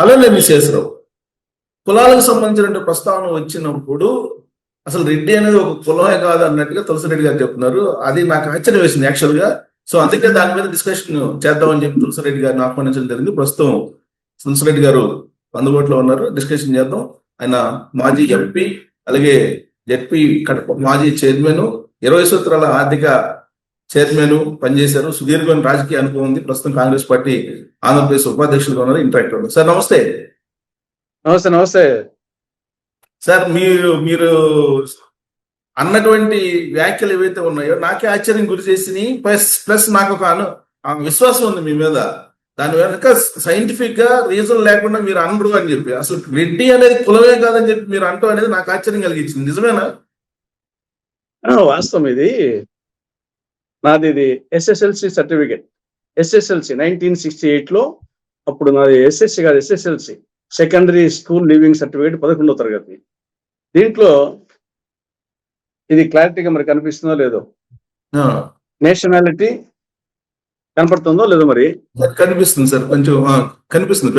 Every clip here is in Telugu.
అలానే విశేషరావు కులాలకు సంబంధించిన ప్రస్తావన వచ్చినప్పుడు అసలు రెడ్డి అనేది ఒక కులమే కాదు అన్నట్టుగా తులసిరెడ్డి గారు చెప్తున్నారు. అది నాకు ఆశ్చర్యం వేసింది యాక్చువల్ గా. సో అందుకే దాని మీద డిస్కషన్ చేద్దామని చెప్పి తులసిరెడ్డి గారిని ఆహ్వానించడం జరిగింది. ప్రస్తుతం తులసిరెడ్డి గారు అందుబాటులో ఉన్నారు, డిస్కషన్ చేద్దాం. ఆయన మాజీ ఎంపీ, అలాగే జెడ్పీ కడప మాజీ చైర్మన్, 20 సూత్రాల ఆర్థిక చైర్మన్ పనిచేశారు. సుదీర్ఘమైన రాజకీయ అనుభవం ఉంది. ప్రస్తుతం కాంగ్రెస్ పార్టీ ఆంధ్రప్రదేశ్ ఉపాధ్యక్షులుగా ఉన్నారు. ఇంటరాక్టర్ సార్, నమస్తే. నమస్తే. నమస్తే సార్. మీరు అన్నటువంటి వ్యాఖ్యలు ఏవైతే ఉన్నాయో నాకే ఆశ్చర్యం గురి చేసినాయి. ప్లస్ నాకు ఒక విశ్వాసం ఉంది మీ మీద. దాని వెనక సైంటిఫిక్ గా రీజన్ లేకుండా మీరు అనరు అని చెప్పి, అసలు రెడ్డి అనేది కులమే కాదని చెప్పి మీరు అంటాం అనేది నాకు ఆశ్చర్యం కలిగించింది. నిజమేనా? వాస్తవం. నాది SSLC సర్టిఫికేట్. SSLC 1968 లో. అప్పుడు నాది SSC కాదు, SSLC secondary school leaving certificate, 11వ తరగతి. దీంట్లో ఇది క్లారిటీగా మరి కనిపిస్తుందో లేదో, నేషనాలిటీ కనపడుతుందో లేదో మరి. కనిపిస్తుంది సార్, కొంచెం కనిపిస్తుంది.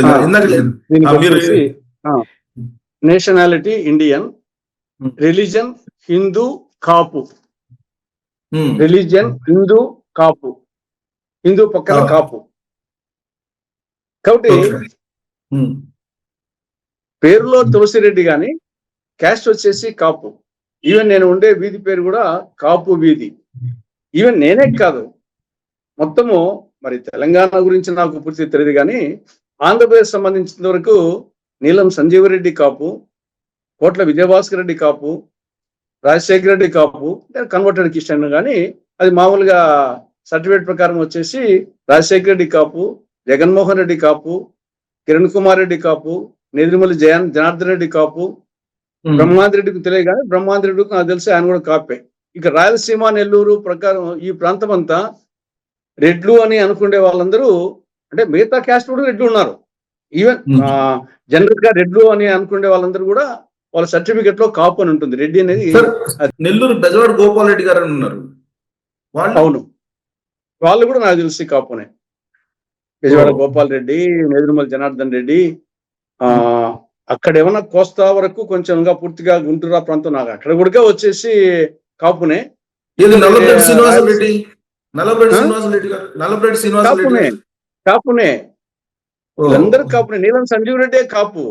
నేషనాలిటీ ఇండియన్, రిలీజన్ హిందూ, కాపు. రిలీజియన్ హిందూ, కాపు. హిందూ పక్కన కాపు. కాబట్టి పేరులో తులసిరెడ్డి గాని క్యాస్ట్ వచ్చేసి కాపు. ఈవెన్ నేను ఉండే వీధి పేరు కూడా కాపు వీధి. ఈవెన్ నేనే కాదు, మొత్తము మరి తెలంగాణ గురించి నాకు పూర్తి తెలియదు కానీ ఆంధ్రప్రదేశ్ సంబంధించిన వరకు నీలం సంజీవరెడ్డి కాపు, కోట్ల విజయభాస్కర్ రెడ్డి కాపు, రాజశేఖర రెడ్డి కాపు. కన్వర్టెడ్ క్రిస్టియన్ కానీ అది మామూలుగా సర్టిఫికేట్ ప్రకారం వచ్చేసి రాజశేఖర రెడ్డి కాపు, జగన్మోహన్ రెడ్డి కాపు, కిరణ్ కుమార్ రెడ్డి కాపు, నెదిరిమల్లి జనార్దన్ రెడ్డి కాపు, బ్రహ్మాంతి రెడ్డికి తెలియదు కానీ బ్రహ్మాంతి రెడ్డికి నాకు తెలిసి ఆయన కూడా కాపే. ఇక రాయలసీమ, నెల్లూరు ప్రకారం ఈ ప్రాంతం అంతా రెడ్లు అని అనుకునే వాళ్ళందరూ, అంటే మిగతా క్యాస్ట్ కూడా రెడ్లు ఉన్నారు. ఈవెన్ జనరల్ గా రెడ్లు అని అనుకునే వాళ్ళందరూ కూడా వాళ్ళ సర్టిఫికెట్ లో కాపు అని ఉంటుంది. రెడ్డి అనేది నెల్లూరు బెజవాడ గోపాల్ రెడ్డి గారు ఉన్నారు. అవును, వాళ్ళు కూడా నాకు తెలిసి కాపునే. బెజవాడ గోపాల్ రెడ్డి, నెదురుమల్లి జనార్దన్ రెడ్డి. అక్కడ ఏమన్నా కోస్తా వరకు కొంచెంగా పూర్తిగా గుంటూరు ప్రాంతం, నాకు అక్కడ కూడా వచ్చేసి కాపునే. కాపునే వీళ్ళందరూ కాపునే. నీలం సంజీవ్ రెడ్డి కాపు.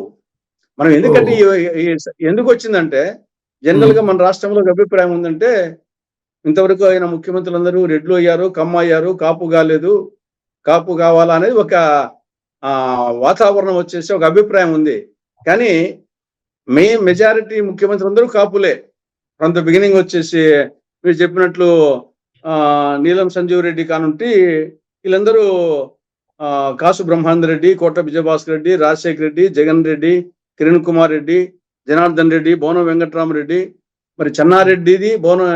మనం ఎందుకంటే ఎందుకు వచ్చిందంటే, జనరల్ గా మన రాష్ట్రంలో అభిప్రాయం ఉందంటే, ఇంతవరకు అయిన ముఖ్యమంత్రులందరూ రెడ్లు అయ్యారు, కమ్మ అయ్యారు, కాపు కాలేదు, కాపు కావాలా అనేది ఒక వాతావరణం వచ్చేసి ఒక అభిప్రాయం ఉంది. కానీ మెజారిటీ ముఖ్యమంత్రులు అందరూ కాపులే ఫ్రమ్ ద బిగినింగ్. వచ్చేసి మీరు చెప్పినట్లు నీలం సంజీవ్ రెడ్డి కానుంటి వీళ్ళందరూ కాసు బ్రహ్మానంద రెడ్డి, కోట విజయభాస్కర్ రెడ్డి, రాజశేఖర రెడ్డి, జగన్ రెడ్డి, కిరణ్ కుమార్ రెడ్డి, జనార్దన్ రెడ్డి, బోనం వెంకట్రామరెడ్డి, మరి చెన్నారెడ్డిది బోనం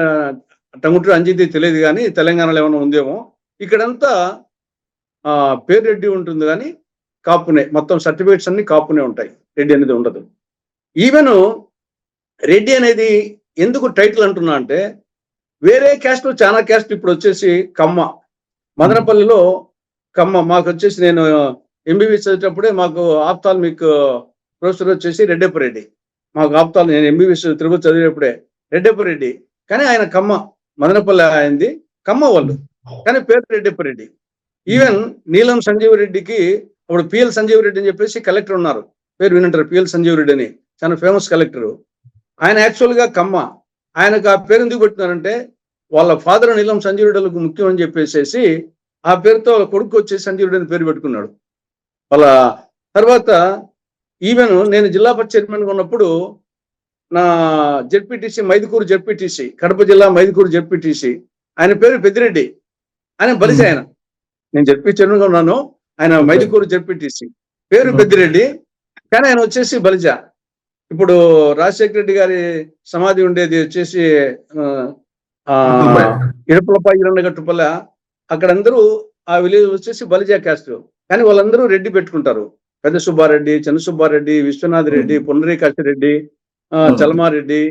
టంగుటూరి అంజిది తెలియదు కానీ తెలంగాణలో ఏమైనా ఉందేమో. ఇక్కడంతా పేరు రెడ్డి ఉంటుంది కానీ కాపునే. మొత్తం సర్టిఫికేట్స్ అన్ని కాపునే ఉంటాయి, రెడ్డి అనేది ఉండదు. ఈవెన్ రెడ్డి అనేది ఎందుకు టైటిల్ అంటున్నా అంటే, వేరే క్యాస్ట్ చాలా క్యాస్ట్ ఇప్పుడు వచ్చేసి కమ్మ. మదనపల్లిలో కమ్మ. మాకు వచ్చేసి నేను MBBS చదివేటప్పుడే మాకు ఆప్తాల్మిక్ ప్రొఫెసర్ వచ్చేసి రెడ్డప్పరెడ్డి. మాకు ఆప్తాలు, నేను MBBS తిరుపతి చదివేటప్పుడే రెడ్డప్పరెడ్డి. కానీ ఆయన కమ్మ, మదనపల్లి అయింది కమ్మ వాళ్ళు, కానీ పేరు రెడ్డప్పరెడ్డి. ఈవెన్ నీలం సంజీవ్ రెడ్డికి అప్పుడు PL సంజీవ్ రెడ్డి అని చెప్పేసి కలెక్టర్ ఉన్నారు, పేరు వినంటారు, PL సంజీవ్ రెడ్డి అని, చాలా ఫేమస్ కలెక్టర్. ఆయన యాక్చువల్ గా కమ్మ. ఆయనకు ఆ పేరు ఎందుకు పెట్టినారంటే, వాళ్ళ ఫాదర్ నీలం సంజీవ్ రెడ్డిలకు ముఖ్యం అని చెప్పేసి ఆ పేరుతో వాళ్ళ కొడుకు వచ్చేసి సంజీవ్ రెడ్డి అని పేరు పెట్టుకున్నాడు. వాళ్ళ తర్వాత ఈవెన్ నేను జిల్లా పరిషత్ చైర్మన్గా ఉన్నప్పుడు నా జెడ్పీటీసీ మైదుకూరు జెడ్పీటీసీ, కడప జిల్లా మైదుకూరు జెడ్పీటీసీ, ఆయన పేరు పెద్దిరెడ్డి. ఆయన బలిజ. ఆయన నేను జెడ్పీ చైర్మన్గా ఉన్నాను, ఆయన మైదుకూరు జెడ్పీటీసీ, పేరు పెద్దిరెడ్డి, కానీ ఆయన వచ్చేసి బలిజ. ఇప్పుడు రాజశేఖర రెడ్డి గారి సమాధి ఉండేది వచ్చేసి ఇరపలపై ఇరండగట్టుపల్ల, అక్కడందరూ ఆ విలేజ్ వచ్చేసి బలిజా క్యాస్ట్. కానీ వాళ్ళందరూ రెడ్డి పెట్టుకుంటారు. పెద్ద సుబ్బారెడ్డి, చిన్న సుబ్బారెడ్డి, విశ్వనాథ్ రెడ్డి, పుండరీకాక్షరెడ్డి, చలమారెడ్డి,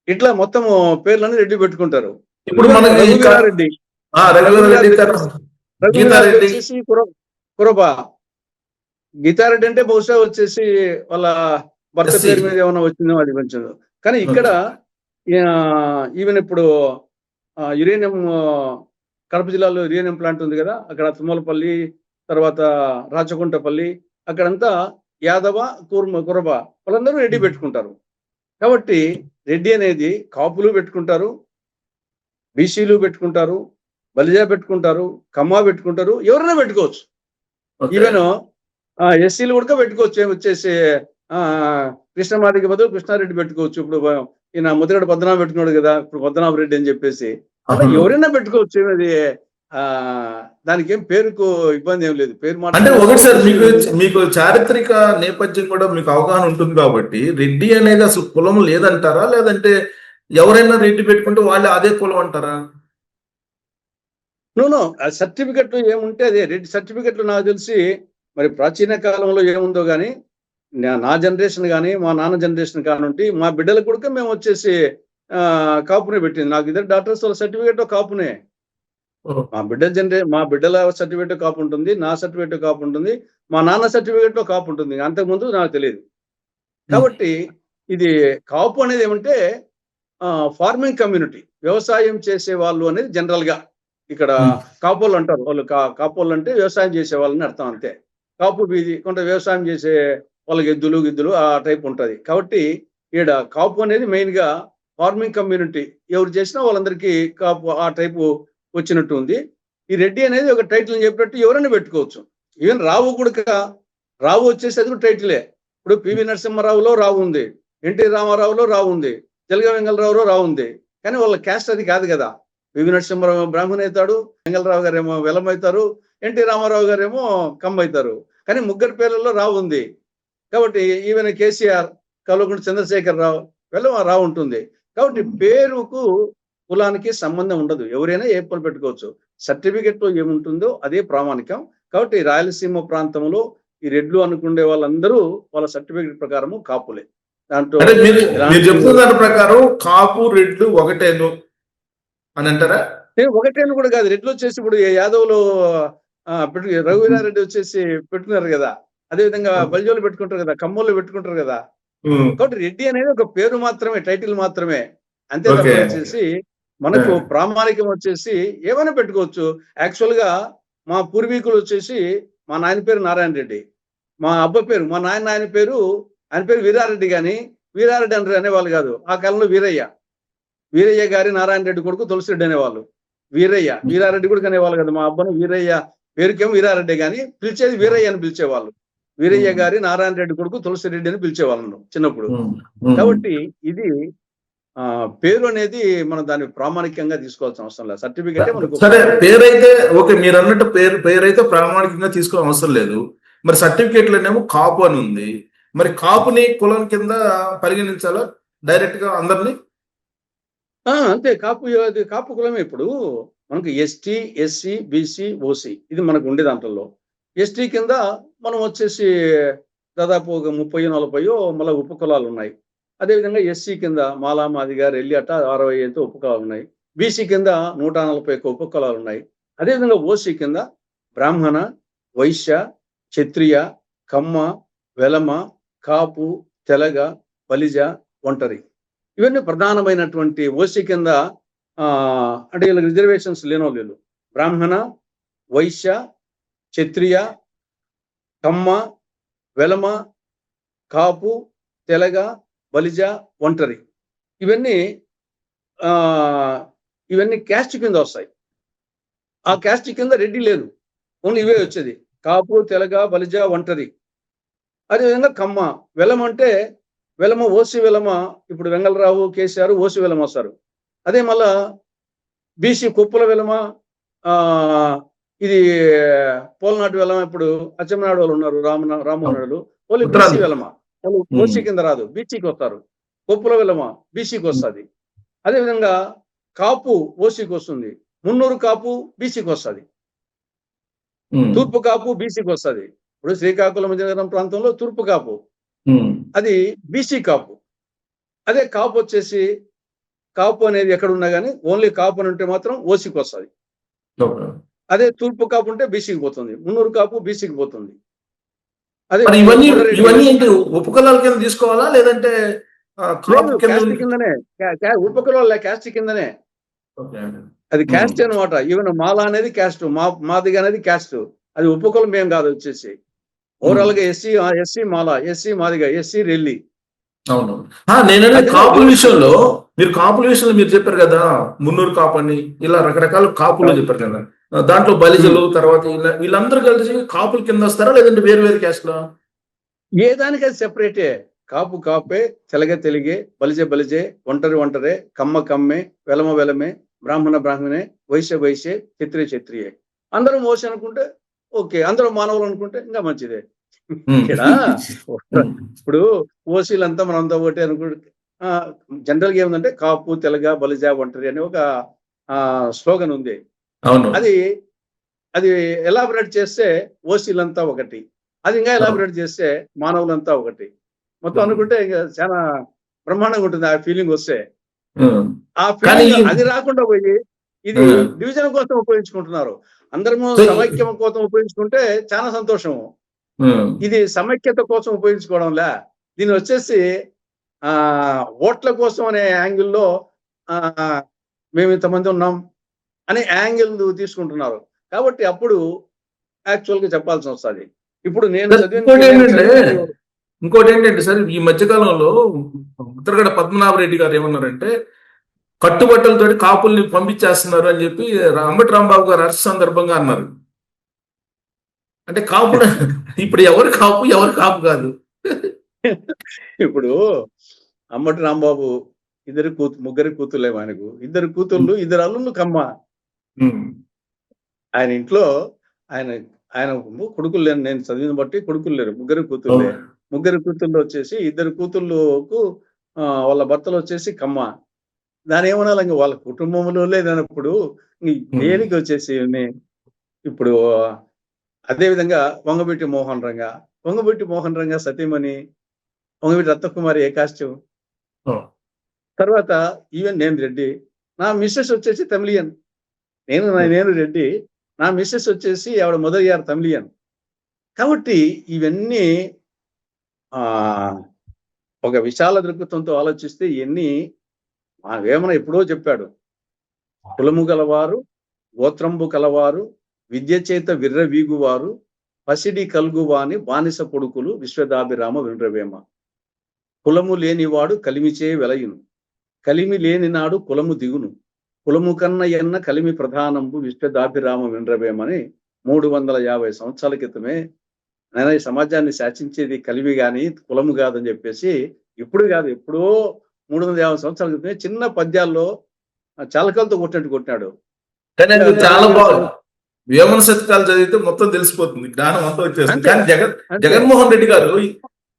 ఇట్లా మొత్తం పేర్లని రెడ్డి పెట్టుకుంటారు. ఇప్పుడు రఘువీరారెడ్డి వచ్చేసి కురబా. గీతారెడ్డి అంటే బహుశా వచ్చేసి వాళ్ళ భర్త SC. పేరు మీద ఏమైనా వచ్చిందో అది కొంచెం. కానీ ఇక్కడ ఈవెన్ ఇప్పుడు యురేనియం కడప జిల్లాలో యురేనియం ప్లాంట్ ఉంది కదా, అక్కడ తుమ్మలపల్లి, తర్వాత రాచకుంటపల్లి, అక్కడంతా యాదవ, కురబ వాళ్ళందరూ రెడ్డి పెట్టుకుంటారు. కాబట్టి రెడ్డి అనేది కాపులు పెట్టుకుంటారు, బీసీలు పెట్టుకుంటారు, బలిజా పెట్టుకుంటారు, కమ్మా పెట్టుకుంటారు, ఎవరైనా పెట్టుకోవచ్చు. ఈవెన్ ఎస్సీలు కూడా పెట్టుకోవచ్చు. వచ్చేసి కృష్ణమాదికి బదులు కృష్ణారెడ్డి పెట్టుకోవచ్చు. ఇప్పుడు ఈయన ముద్రగడ పద్మనాభం పెట్టుకున్నాడు కదా, ఇప్పుడు పద్మనాభ రెడ్డి అని చెప్పేసి అలా ఎవరైనా పెట్టుకోవచ్చు. అది దానికి ఏం పేరుకు ఇబ్బంది ఏం లేదు. పేరు అంటే ఒకటి సార్, మీకు చారిత్రక నేపథ్యం కూడా మీకు అవగాహన ఉంటుంది కాబట్టి రెడ్డి అనేది అసలు కులం లేదంటారా, లేదంటే ఎవరైనా రెడ్డి పెట్టుకుంటే వాళ్ళు అదే కులం అంటారా? నో సర్టిఫికెట్లు ఏముంటే అదే రెడ్డి సర్టిఫికెట్లు. నాకు తెలిసి మరి ప్రాచీన కాలంలో ఏముందో కానీ నా జనరేషన్ కానీ మా నాన్న జనరేషన్ కానుంటి మా బిడ్డలకు కూడా మేము వచ్చేసి కాపునే పెట్టింది. నాకు ఇద్దరు డాక్టర్స్ వాళ్ళ సర్టిఫికేట్ కాపునే. మా బిడ్డల సర్టిఫికేట్ కాపు ఉంటుంది, నా సర్టిఫికేట్ కాపు ఉంటుంది, మా నాన్న సర్టిఫికేట్ లో కాపు ఉంటుంది. అంతకుముందు నాకు తెలియదు. కాబట్టి ఇది కాపు అనేది ఏమంటే ఫార్మింగ్ కమ్యూనిటీ, వ్యవసాయం చేసే వాళ్ళు అనేది జనరల్ గా ఇక్కడ కాపోళ్ళు అంటారు. వాళ్ళు కాపోళ్ళు అంటే వ్యవసాయం చేసే వాళ్ళని అర్థం, అంతే. కాపు బీది కొంత వ్యవసాయం చేసే వాళ్ళకి ఎద్దులు ఆ టైప్ ఉంటది. కాబట్టి ఈడ కాపు అనేది మెయిన్ గా ఫార్మింగ్ కమ్యూనిటీ, ఎవరు చేసినా వాళ్ళందరికీ కాపు ఆ టైపు వచ్చినట్టు ఉంది. ఈ రెడ్డి అనేది ఒక టైటిల్ చెప్పినట్టు ఎవరైనా పెట్టుకోవచ్చు. ఈవెన్ రావు కూడా, రావు వచ్చేసి అది కూడా టైటిలే. ఇప్పుడు పివి నరసింహారావులో రావు ఉంది, ఎన్టీ రామారావులో రావు ఉంది, జలగ వెంగళరావులో రావు ఉంది. కానీ వాళ్ళ క్యాస్ట్ అది కాదు కదా. పివి నరసింహారావు బ్రాహ్మణ్ అవుతాడు, వెంగళరావు గారు ఏమో వెలం అవుతారు, ఎన్టీ రామారావు గారు ఏమో కమ్మ అవుతారు. కానీ ముగ్గురు పేర్లలో రావు ఉంది. కాబట్టి ఈవెన్ కేసీఆర్, కల్వకుంట్ల చంద్రశేఖర్ రావు, వెలం రావు ఉంటుంది. కాబట్టి పేరుకు కులానికి సంబంధం ఉండదు. ఎవరైనా ఏ పేరు పెట్టుకోవచ్చు. సర్టిఫికెట్ లో ఏముంటుందో అదే ప్రామాణికం. కాబట్టి రాయలసీమ ప్రాంతంలో ఈ రెడ్లు అనుకునే వాళ్ళందరూ వాళ్ళ సర్టిఫికెట్ ప్రకారము కాపులే. దాంట్లో మీరు చెప్తున్న దాని ప్రకారం కాపు రెడ్లు ఒకటేను అని అంటారా? ఒకటేను కూడా కాదు. రెడ్లు వచ్చేసి ఇప్పుడు యాదవ్లో రఘువీరారెడ్డి వచ్చేసి పెట్టుకున్నారు కదా, అదే విధంగా బలిజోలు పెట్టుకుంటారు కదా, కమ్మోళ్ళు పెట్టుకుంటారు కదా. కాబట్టి రెడ్డి అనేది ఒక పేరు మాత్రమే, టైటిల్ మాత్రమే, అంతే తప్ప వచ్చేసి మనకు ప్రామాణికం వచ్చేసి ఏమైనా పెట్టుకోవచ్చు. యాక్చువల్ గా మా పూర్వీకులు వచ్చేసి మా నాయన పేరు నారాయణ రెడ్డి, మా పేరు మా నాయన పేరు ఆయన పేరు వీరారెడ్డి, కానీ వీరారెడ్డి అంటారు అనేవాళ్ళు కాదు. ఆ కాలంలో వీరయ్య గారి నారాయణ రెడ్డి కొడుకు తులసిరెడ్డి అనేవాళ్ళు. వీరారెడ్డి కూడా అనేవాళ్ళు కదా. మా అబ్బను వీరయ్య పేరుకేమో వీరారెడ్డి, కానీ పిలిచేది వీరయ్య అని పిలిచేవాళ్ళు. వీరయ్య గారి నారాయణ రెడ్డి కొడుకు తులసిరెడ్డి అని పిలిచేవాళ్ళను చిన్నప్పుడు. కాబట్టి ఇది పేరు అనేది మనం దాన్ని ప్రామాణికంగా తీసుకోవాల్సిన అవసరం లేదు. సర్టిఫికెట్ సరే, పేరైతే ఓకే, మీరు అన్నట్టు పేరైతే ప్రామాణికంగా తీసుకోవడం అవసరం లేదు. మరి సర్టిఫికేట్లోనేమో కాపు అని ఉంది. మరి కాపుని కులం కింద పరిగణించాలా డైరెక్ట్ గా అందరినీ? అంతే. కాపు కులమే. ఇప్పుడు మనకు ఎస్టీ, ఎస్సీ, బీసీ, ఓసీ ఇది మనకు ఉండే దాంట్లో. ఎస్టీ కింద మనం వచ్చేసి దాదాపు ఒక 30-40 మళ్ళీ ఉపకులాలు ఉన్నాయి. అదేవిధంగా ఎస్సీ కింద మాలా, మాదిగ, రెల్లి అట్ట 65 ఉపకులాలు ఉన్నాయి. బీసీ కింద 141 ఉపకులాలు ఉన్నాయి. అదేవిధంగా ఓసీ కింద బ్రాహ్మణ, వైశ్య, క్షత్రియ, కమ్మ, వెలమ, కాపు, తెలగ, బలిజ, ఒంటరి, ఇవన్నీ ప్రధానమైనటువంటి ఓసీ కింద. అంటే వీళ్ళకి రిజర్వేషన్స్ లేనోళ్ళు బ్రాహ్మణ, వైశ్య, క్షత్రియ, కమ్మ, వెలమ, కాపు, తెలగ, బలిజ, ఒంటరి, ఇవన్నీ క్యాస్ట్ కింద వస్తాయి. ఆ క్యాస్ట్ కింద రెడ్డి లేదు, ఓన్లీ ఇవే వచ్చేది: కాపు, తెలగ, బలిజ, ఒంటరి. అదేవిధంగా కమ్మ, వెలమ అంటే వెలమ, ఓసి వెలమ. ఇప్పుడు వెంగళరావు, కేసీఆర్ ఓసి వెలమ వస్తారు. అదే మళ్ళా బీసీ కుప్పల వెలమ, ఇది పోలనాటి వెలమ. ఇప్పుడు అచ్చెన్నాయుడు వాళ్ళు ఉన్నారు, రామనాయుడు వాళ్ళు బీసీ వెలమ, వాళ్ళు ఓసీ కింద రాదు, బీసీకి వస్తారు. కుప్పల వెలమ బీసీకి వస్తుంది. అదేవిధంగా కాపు ఓసీకి వస్తుంది, మున్నూరు కాపు బీసీకి వస్తుంది, తూర్పు కాపు బీసీకి వస్తుంది. ఇప్పుడు శ్రీకాకుళం విజయనగరం ప్రాంతంలో తూర్పు కాపు అది బీసీ కాపు. అదే కాపు వచ్చేసి కాపు అనేది ఎక్కడున్నా కానీ ఓన్లీ కాపు అని ఉంటే మాత్రం ఓసీకి వస్తుంది. అదే తూర్పు కాపు ఉంటే బీసీకి పోతుంది, మున్నూరు కాపు బీసీకి పోతుంది. అదే మరి ఇవన్నీ కొండరెడ్డి ఇవన్నీ ఏంటి ఉపకులాల కింద తీసుకోవాలా లేదంటే కాపు లేదు, కింద క్యాస్ట్ కిందనే, ఉపకుల క్యాస్ట్ కిందనే. ఓకే. అది క్యాస్ట్ అనమాట. ఈవెన్ మాల అనేది క్యాస్ట్, మాదిగ అనేది క్యాస్ట్. అది ఉపకులం ఏం కాదు వచ్చేసి. ఓవరాల్ గా ఎస్సీ మాల, ఎస్సీ మాదిగ, ఎస్సీ రెల్లి. అవును. నేననేది అది కాపుల విషయంలో మీరు చెప్పారు కదా, మున్నూరు కాపు అని ఇలా రకరకాల కాపులు చెప్పారు కదా. దాంట్లో బలిజలు తర్వాత వీళ్ళందరూ కలిసి కాపుల కింద వస్తారా లేదంటే వేరు వేరు క్యాస్ట్లా? ఏ దానికి అది సెపరేటే. కాపు కాపే, తెలగ తెలుగే, బలిజే బలిజే, ఒంటరి ఒంటరే, కమ్మ కమ్మే, వెలమ వెలమే, బ్రాహ్మణ బ్రాహ్మణే, వైశ్య వైశ్యే, క్షత్రియ క్షత్రియే. అందరూ మోసి అనుకుంటే ఓకే, అందరూ మానవులు అనుకుంటే ఇంకా మంచిదే. ఇక్కడ ఇప్పుడు ఓసీలంతా మనంతా ఒకటే అనుకుంటే జనరల్ గా ఏముందంటే కాపు తెలగ బలిజ ఒంటరి అనే ఒక స్లోగన్ ఉంది. అవును. అది ఎలాబరేట్ చేస్తే ఓసీలంతా ఒకటి, అది ఇంకా ఎలాబరేట్ చేస్తే మానవులంతా ఒకటి, మొత్తం అనుకుంటే ఇంకా చాలా బ్రహ్మాండంగా ఉంటుంది ఆ ఫీలింగ్ వస్తే. ఆ ఫీలింగ్ అది రాకుండా పోయి ఇది డివిజన్ కోసం ఉపయోగించుకుంటున్నారు. అందరము సమైక్యం కోసం ఉపయోగించుకుంటే చాలా సంతోషము. ఇది సమైక్యత కోసం ఉపయోగించుకోవడంలే, దీన్ని వచ్చేసి ఓట్ల కోసం అనే యాంగిల్లో మేము ఇంతమంది ఉన్నాం అనే యాంగిల్ తీసుకుంటున్నారు. కాబట్టి అప్పుడు యాక్చువల్ గా చెప్పాల్సి వస్తుంది. ఇప్పుడు నేను ఇంకోటి ఏంటంటే సార్, ఈ మధ్యకాలంలో ఉత్తరగడ పద్మనాభరెడ్డి గారు ఏమన్నారంటే కట్టుబట్టలతో కాపుల్ని పంపించేస్తున్నారు అని చెప్పి అంబటి రాంబాబు గారు అరెస్ట్ సందర్భంగా అన్నారు. అంటే కాపు ఇప్పుడు ఎవరు కాపు కాదు. ఇప్పుడు అంబటి రాంబాబు ముగ్గురు కూతుర్లేమో ఆయనకు, ఇద్దరు కూతుళ్ళు, ఇద్దరు అల్లుళ్ళు కమ్మ. ఆయన ఇంట్లో ఆయన కొడుకులు లేరు, నేను చదివిన బట్టి కొడుకులు లేరు, ముగ్గురు కూతుళ్ళే. ముగ్గురు కూతుళ్ళు వచ్చేసి ఇద్దరు కూతుళ్ళకు వాళ్ళ భర్తలు వచ్చేసి కమ్మ. దాని ఏమన్నా ఇంకా వాళ్ళ కుటుంబంలో లేదన్నప్పుడు దేనికి వచ్చేసి ఇప్పుడు అదే విధంగా వంగబెట్టి మోహన్ రంగా సతీమణి వంగబెట్టి రత్నకుమారి ఏ కాస్ట్యూమ్. తర్వాత ఈవెన్ నేను రెడ్డి, నా మిస్సెస్ వచ్చేసి తమిళియన్. నేను రెడ్డి, నా మిస్సెస్ వచ్చేసి ఆవిడ మొదలయ్యారు తమిళియన్. కాబట్టి ఇవన్నీ ఒక విశాల దృక్పథంతో ఆలోచిస్తే ఇవన్నీ వేమన ఎప్పుడో చెప్పాడు. కులము గలవారు, గోత్రంబు కలవారు, విద్య చేత విర్రవీగువారు, పసిడి కల్గువాని బానిస పొడుకులు విశ్వదాభిరామ వినరవేమ. కులము లేనివాడు కలిమిచే వెలయును, కలిమి లేని నాడు కులము దిగును, కులము కన్న ఎన్న కలిమి ప్రధానంబు విశ్వదాభిరామ వినరవేమని 350 సంవత్సరాల క్రితమే నేను ఈ సమాజాన్ని శాసించేది కలిమి గాని కులము కాదని చెప్పేసి, ఇప్పుడు కాదు ఎప్పుడో 350 సంవత్సరాల క్రితమే చిన్న పద్యాల్లో చాలకలతో కొట్టినాడు. కానీ అది చాలా బాగుంది. వేమన శతకాలు చదివితే మొత్తం తెలిసిపోతుంది, జ్ఞానం అంతా వచ్చేస్తుంది. కానీ జగన్మోహన్ రెడ్డి గారు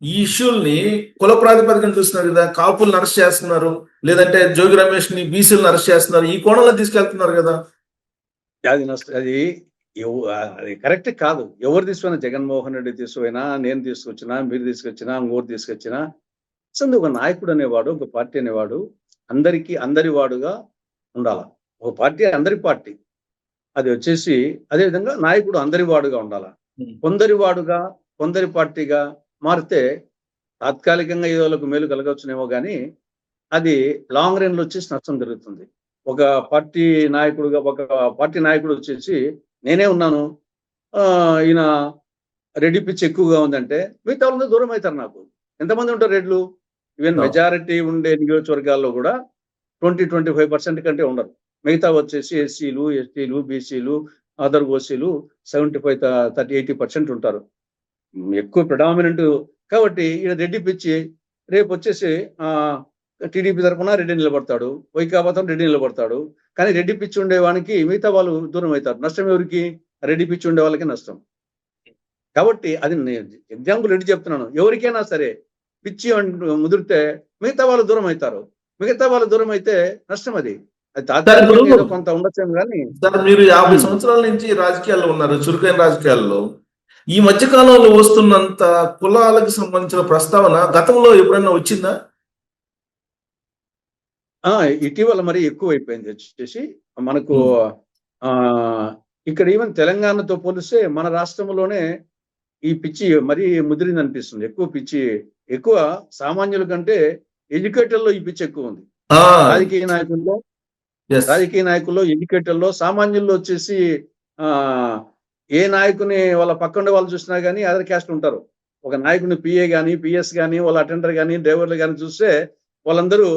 ఈ ఇష్యూల్ని కుల ప్రాతిపదికన చూస్తున్నారు కదా. కాపులను అరెస్ట్ చేస్తున్నారు, లేదంటే జోగి రమేష్ ని బీసీలను అరెస్ట్ చేస్తున్నారు, ఈ కోణంలో తీసుకెళ్తున్నారు కదా. అది కరెక్ట్ కాదు. ఎవరు తీసుకున్నా, జగన్మోహన్ రెడ్డి తీసుకుపోయినా, నేను తీసుకొచ్చినా, మీరు తీసుకొచ్చినా, ఇంకోరు తీసుకొచ్చినా, అసలు ఒక నాయకుడు అనేవాడు, ఒక పార్టీ అనేవాడు అందరి వాడుగా ఉండాల. ఒక పార్టీ అందరి పార్టీ, అది వచ్చేసి అదే విధంగా నాయకుడు అందరి వాడుగా ఉండాల. కొందరి పార్టీగా మారితే తాత్కాలికంగా ఏదోలకు మేలు కలగవచ్చునేమో కానీ అది లాంగ్ రన్ లో వచ్చేసి నష్టం జరుగుతుంది. ఒక పార్టీ నాయకుడు వచ్చేసి నేనే ఉన్నాను, ఈయన రెడ్డి పిచ్చి ఎక్కువగా ఉందంటే మిగతా వాళ్ళందరూ దూరం అవుతారు. నాకు ఎంతమంది ఉంటారు రెడ్లు? ఈవెన్ మెజారిటీ ఉండే నియోజకవర్గాల్లో కూడా 20-25% కంటే ఉండరు. మిగతా వచ్చేసి ఎస్సీలు, ఎస్టీలు, బీసీలు, అదర్ ఓసీలు 75-80% ఉంటారు, ఎక్కువ ప్రిడామినెంట్. కాబట్టి ఈయన రెడ్డి పిచ్చి రేపు వచ్చేసి టీడీపీ తరఫున రెడ్డి నిలబడతాడు, వైకాపా తరఫున రెడ్డి నిలబడతాడు. కానీ రెడ్డి పిచ్చి ఉండేవానికి మిగతా వాళ్ళు దూరం అవుతారు. నష్టం ఎవరికి? రెడ్డి పిచ్చి ఉండే వాళ్ళకి నష్టం. కాబట్టి అది ఎగ్జాంపుల్ రెడ్డి చెప్తున్నాను. ఎవరికైనా సరే పిచ్చి ముదిరితే మిగతా వాళ్ళు దూరం అవుతారు. మిగతా వాళ్ళు దూరం అయితే నష్టం. అది తాత్కాలికంగా కొంత ఉండొచ్చు. కానీ సార్, మీరు 50 సంవత్సరాల నుంచి రాజకీయాల్లో ఉన్నారు, చురుకైన రాజకీయాల్లో. ఈ మధ్య కాలంలో వస్తున్నంత కులాలకు సంబంధించిన ప్రస్తావన గతంలో ఎప్పుడైనా వచ్చిందా? ఇటీవల మరి ఎక్కువ అయిపోయింది. వచ్చేసి మనకు ఇక్కడ ఈవెన్ తెలంగాణతో పోలిస్తే మన రాష్ట్రంలోనే ఈ పిచ్చి మరీ ముదిరింది అనిపిస్తుంది. ఎక్కువ సామాన్యుల కంటే ఎడ్యుకేటర్లో ఈ పిచ్చి ఎక్కువ ఉంది. రాజకీయ నాయకుల్లో ఎడ్యుకేటర్లో సామాన్యుల్లో వచ్చేసి ఏ నాయకుని వాళ్ళ పక్కన వాళ్ళు చూసినా కానీ అదర్ క్యాస్ట్ ఉంటారు. ఒక నాయకుని పిఏ కానీ పిఎస్ కానీ వాళ్ళ అటెండర్ కానీ డ్రైవర్లు కానీ చూస్తే వాళ్ళందరూ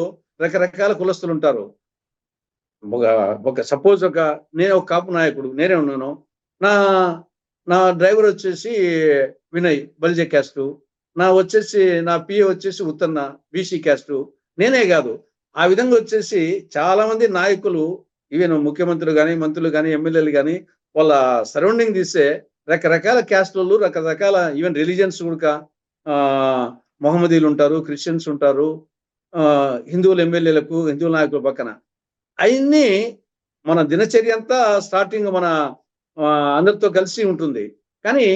రకరకాల కులస్తులు ఉంటారు. సపోజ్ నేను ఒక కాపు నాయకుడు, నేనే ఉన్నాను. నా డ్రైవర్ వచ్చేసి వినయ్ బలిజ క్యాస్టు, నా పిఏ వచ్చేసి ఉత్తన్న బీసీ క్యాస్టు. నేనే కాదు, ఆ విధంగా వచ్చేసి చాలా మంది నాయకులు, ఈవెన్ ముఖ్యమంత్రులు కానీ మంత్రులు కానీ ఎమ్మెల్యేలు కానీ వాళ్ళ సరౌండింగ్ తీస్తే రకరకాల క్యాస్టులు, రకరకాల ఈవెన్ రిలీజియన్స్ కూడా మొహమ్మదీలు ఉంటారు, క్రిస్టియన్స్ ఉంటారు, హిందువుల ఎమ్మెల్యేలకు హిందువుల నాయకుల పక్కన. అవన్నీ మన దినచర్య అంతా స్టార్టింగ్ మన అందరితో కలిసి ఉంటుంది. కానీ